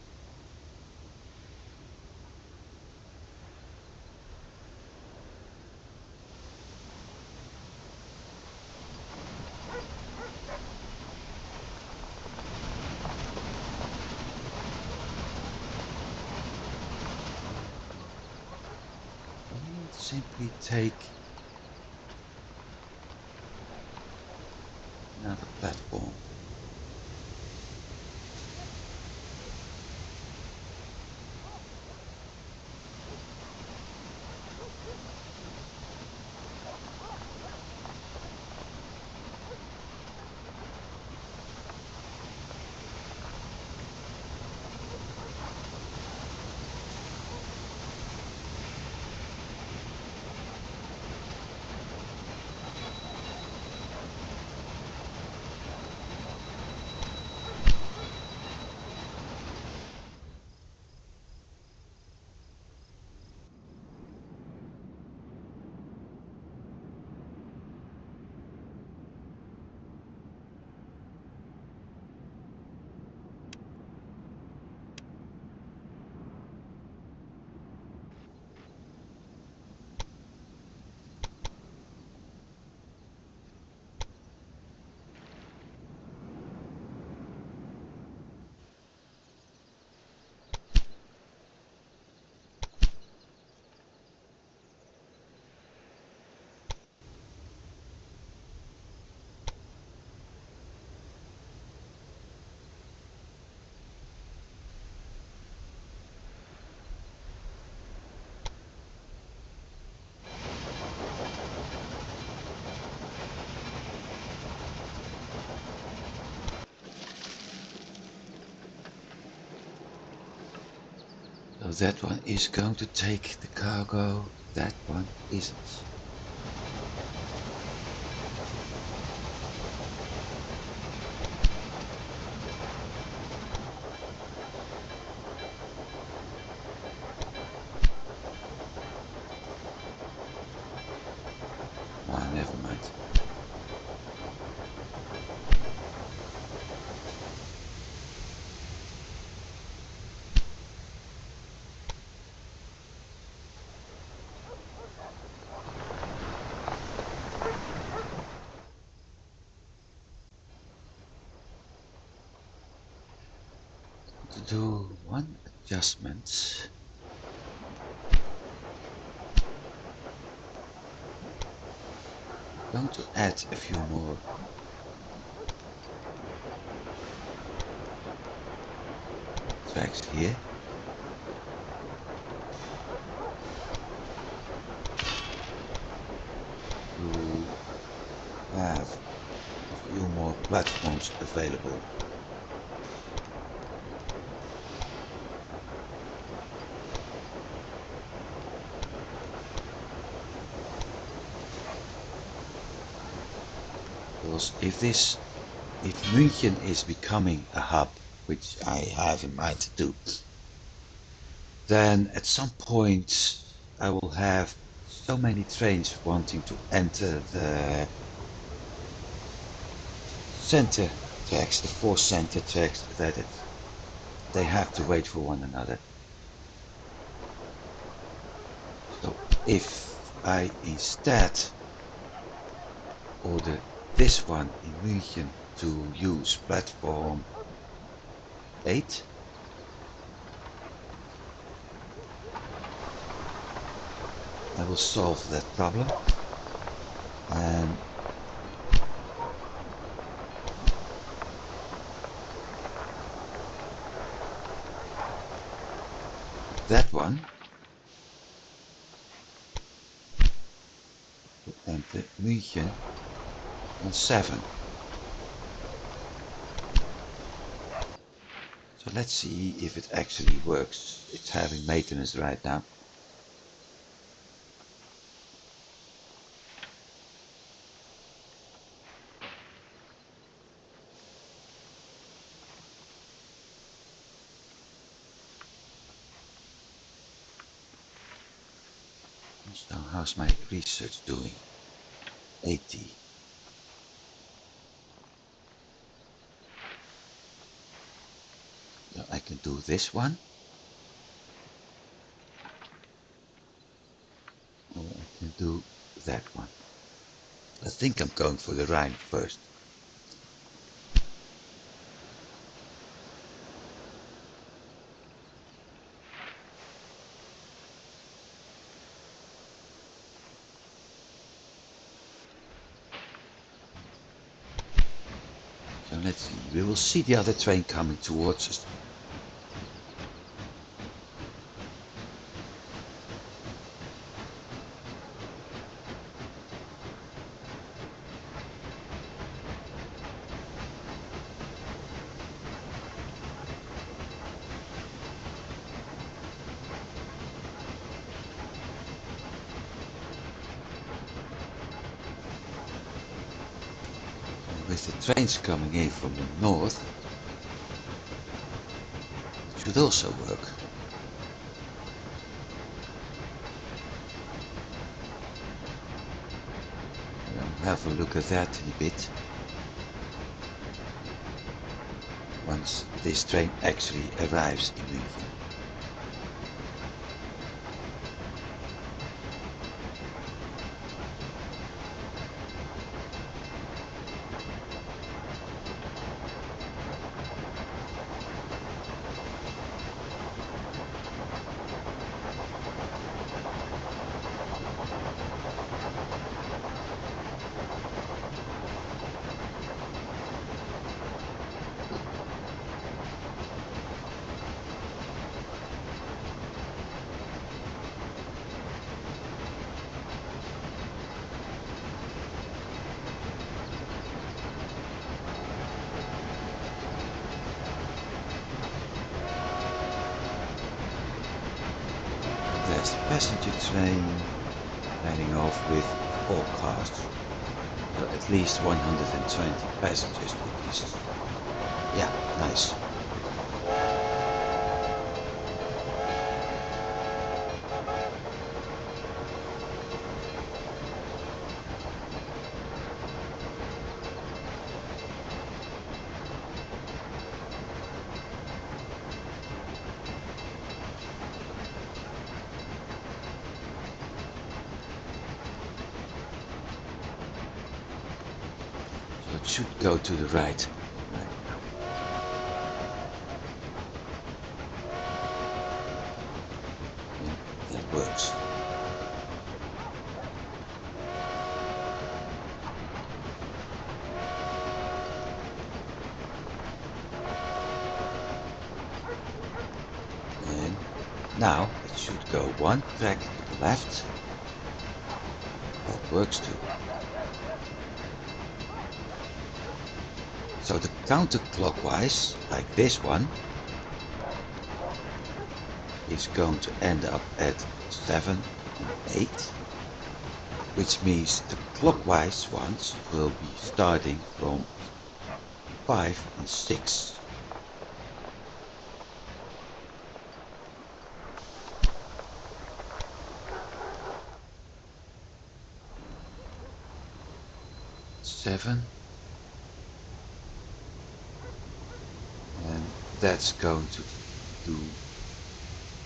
Simply take another platform. So that one is going to take the cargo, that one isn't. Ah, never mind. To do one adjustment. I'm going to add a few more tracks here. To have a few more platforms available. Because if München is becoming a hub, which I have in mind to do, then at some point I will have so many trains wanting to enter the center tracks, the four center tracks, that they have to wait for one another. So if I instead order this one in München to use platform 8, I will solve that problem. And that one will enter München on 7. So let's see if it actually works. It's having maintenance right now. So how's my research doing? 80. So I can do this one. Or I can do that one. I think I'm going for the Rhine first. So let's see. We will see the other train coming towards us. With the trains coming in from the north, it should also work. We'll have a look at that in a bit. Once this train actually arrives in München. passenger train heading off with all cars. So at least 120 passengers, which is, yeah, nice. So it should go to the right. Yeah, that works. And now it should go one track to the left. That works too. So the counterclockwise, like this one, is going to end up at 7 and 8, which means the clockwise ones will be starting from 5 and 6. Seven, and that's going to do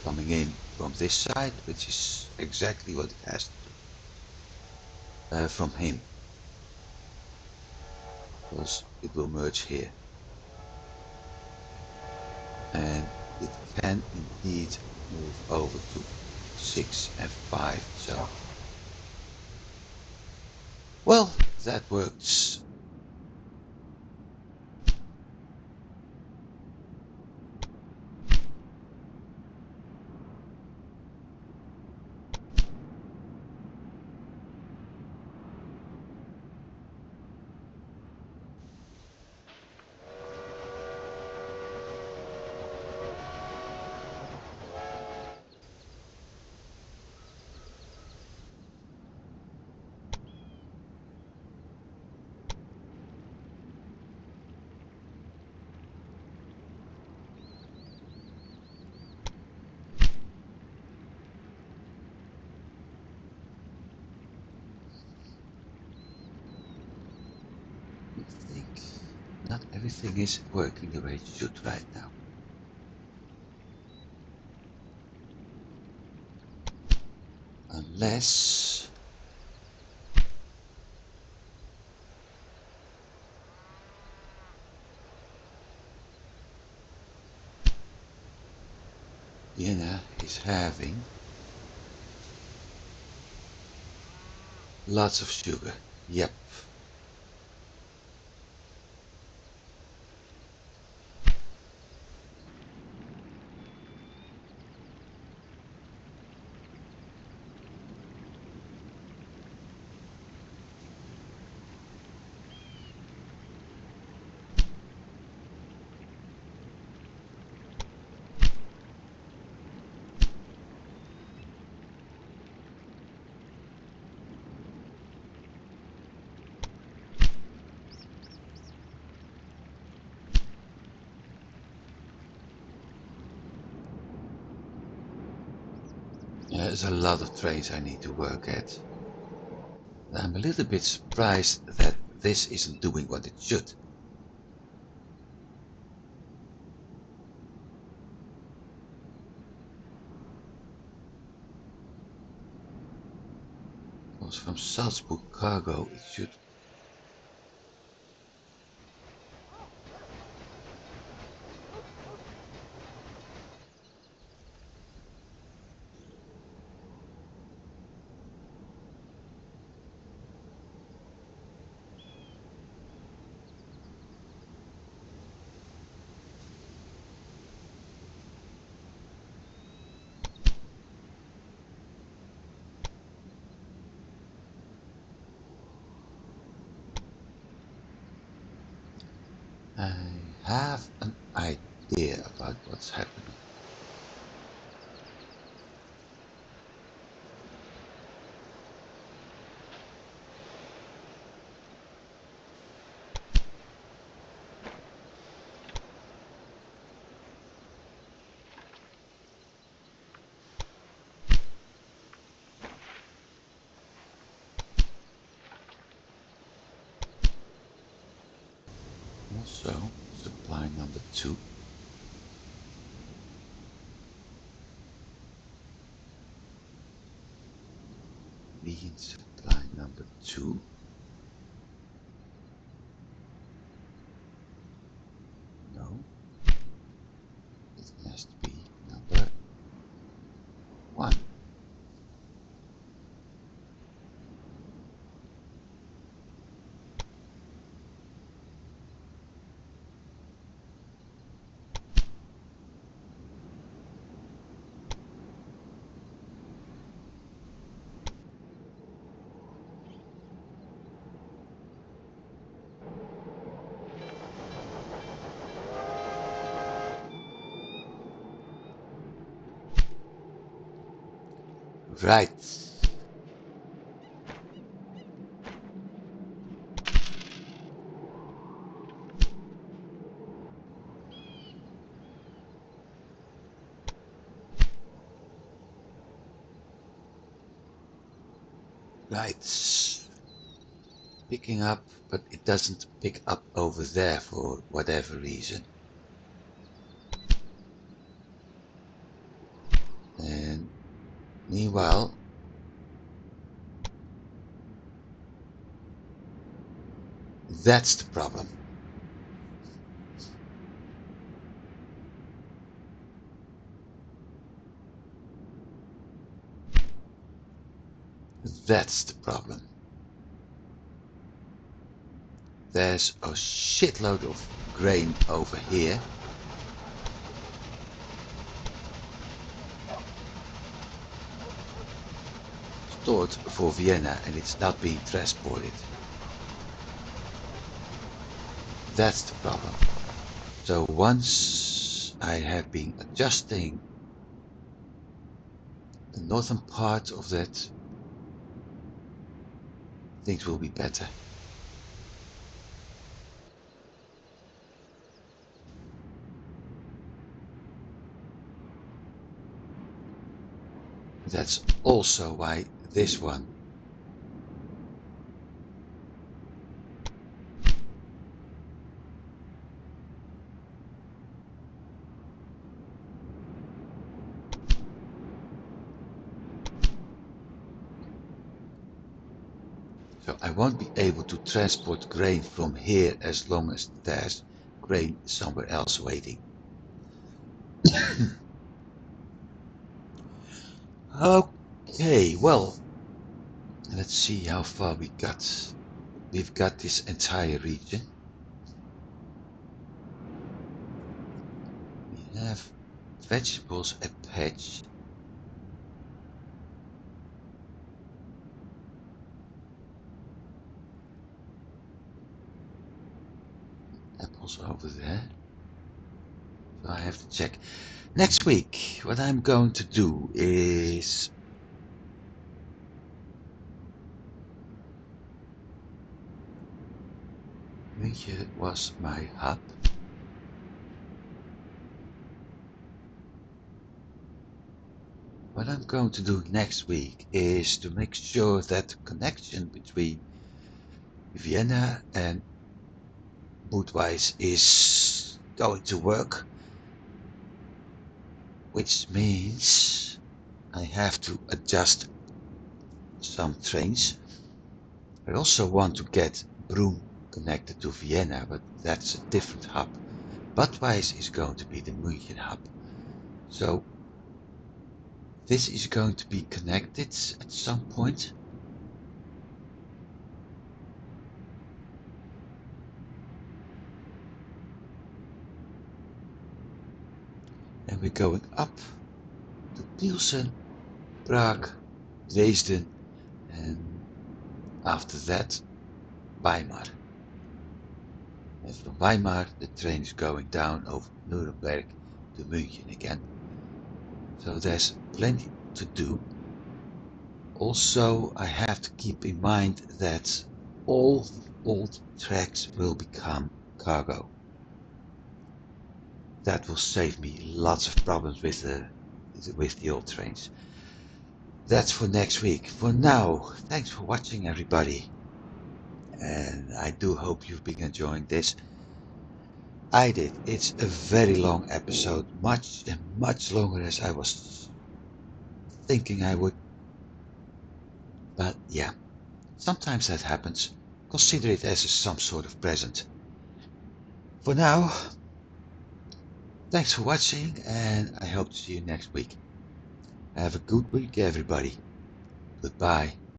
coming in from this side, which is exactly what it has to do from him, because it will merge here, and it can indeed move over to 6 and 5. So, well, that works. I think not everything is working the way it should right now. Unless Vienna is having lots of sugar. Yep. There's a lot of trains I need to work at. I'm a little bit surprised that this isn't doing what it should. Because from Salzburg Cargo it should. I have an idea about what's happening. Also, supply number 2. Vegan supply number 2. No. It has to be number 1. Right. Right. Picking up, but it doesn't pick up over there for whatever reason. And meanwhile, that's the problem. That's the problem. There's a shitload of grain over here. Stored for Vienna, and it's not being transported. That's the problem. So once I have been adjusting the northern part of that, things will be better. That's also why this one so I won't be able to transport grain from here as long as there's grain somewhere else waiting. Okay, well, let's see how far we got. We've got this entire region. We have vegetables a patch. Apples over there. So I have to check. Next week, what I'm going to do is München was my hub. What I'm going to do next week is to make sure that the connection between Vienna and Budweis is going to work, which means I have to adjust some trains. I also want to get Brunn connected to Vienna, but that's a different hub. Budweis is going to be the München hub. So this is going to be connected at some point. And we're going up to Pilsen, Prague, Dresden, and after that, Weimar. And from Weimar, the train is going down over Nuremberg to München again. So there's plenty to do. Also, I have to keep in mind that all old tracks will become cargo. That will save me lots of problems with the old trains. That's for next week. For now, thanks for watching, everybody. And I do hope you've been enjoying this. I did. It's a very long episode, much longer as I was thinking I would. But yeah, sometimes that happens. Consider it as some sort of present. For now, thanks for watching, and I hope to see you next week. Have a good week, everybody. Goodbye.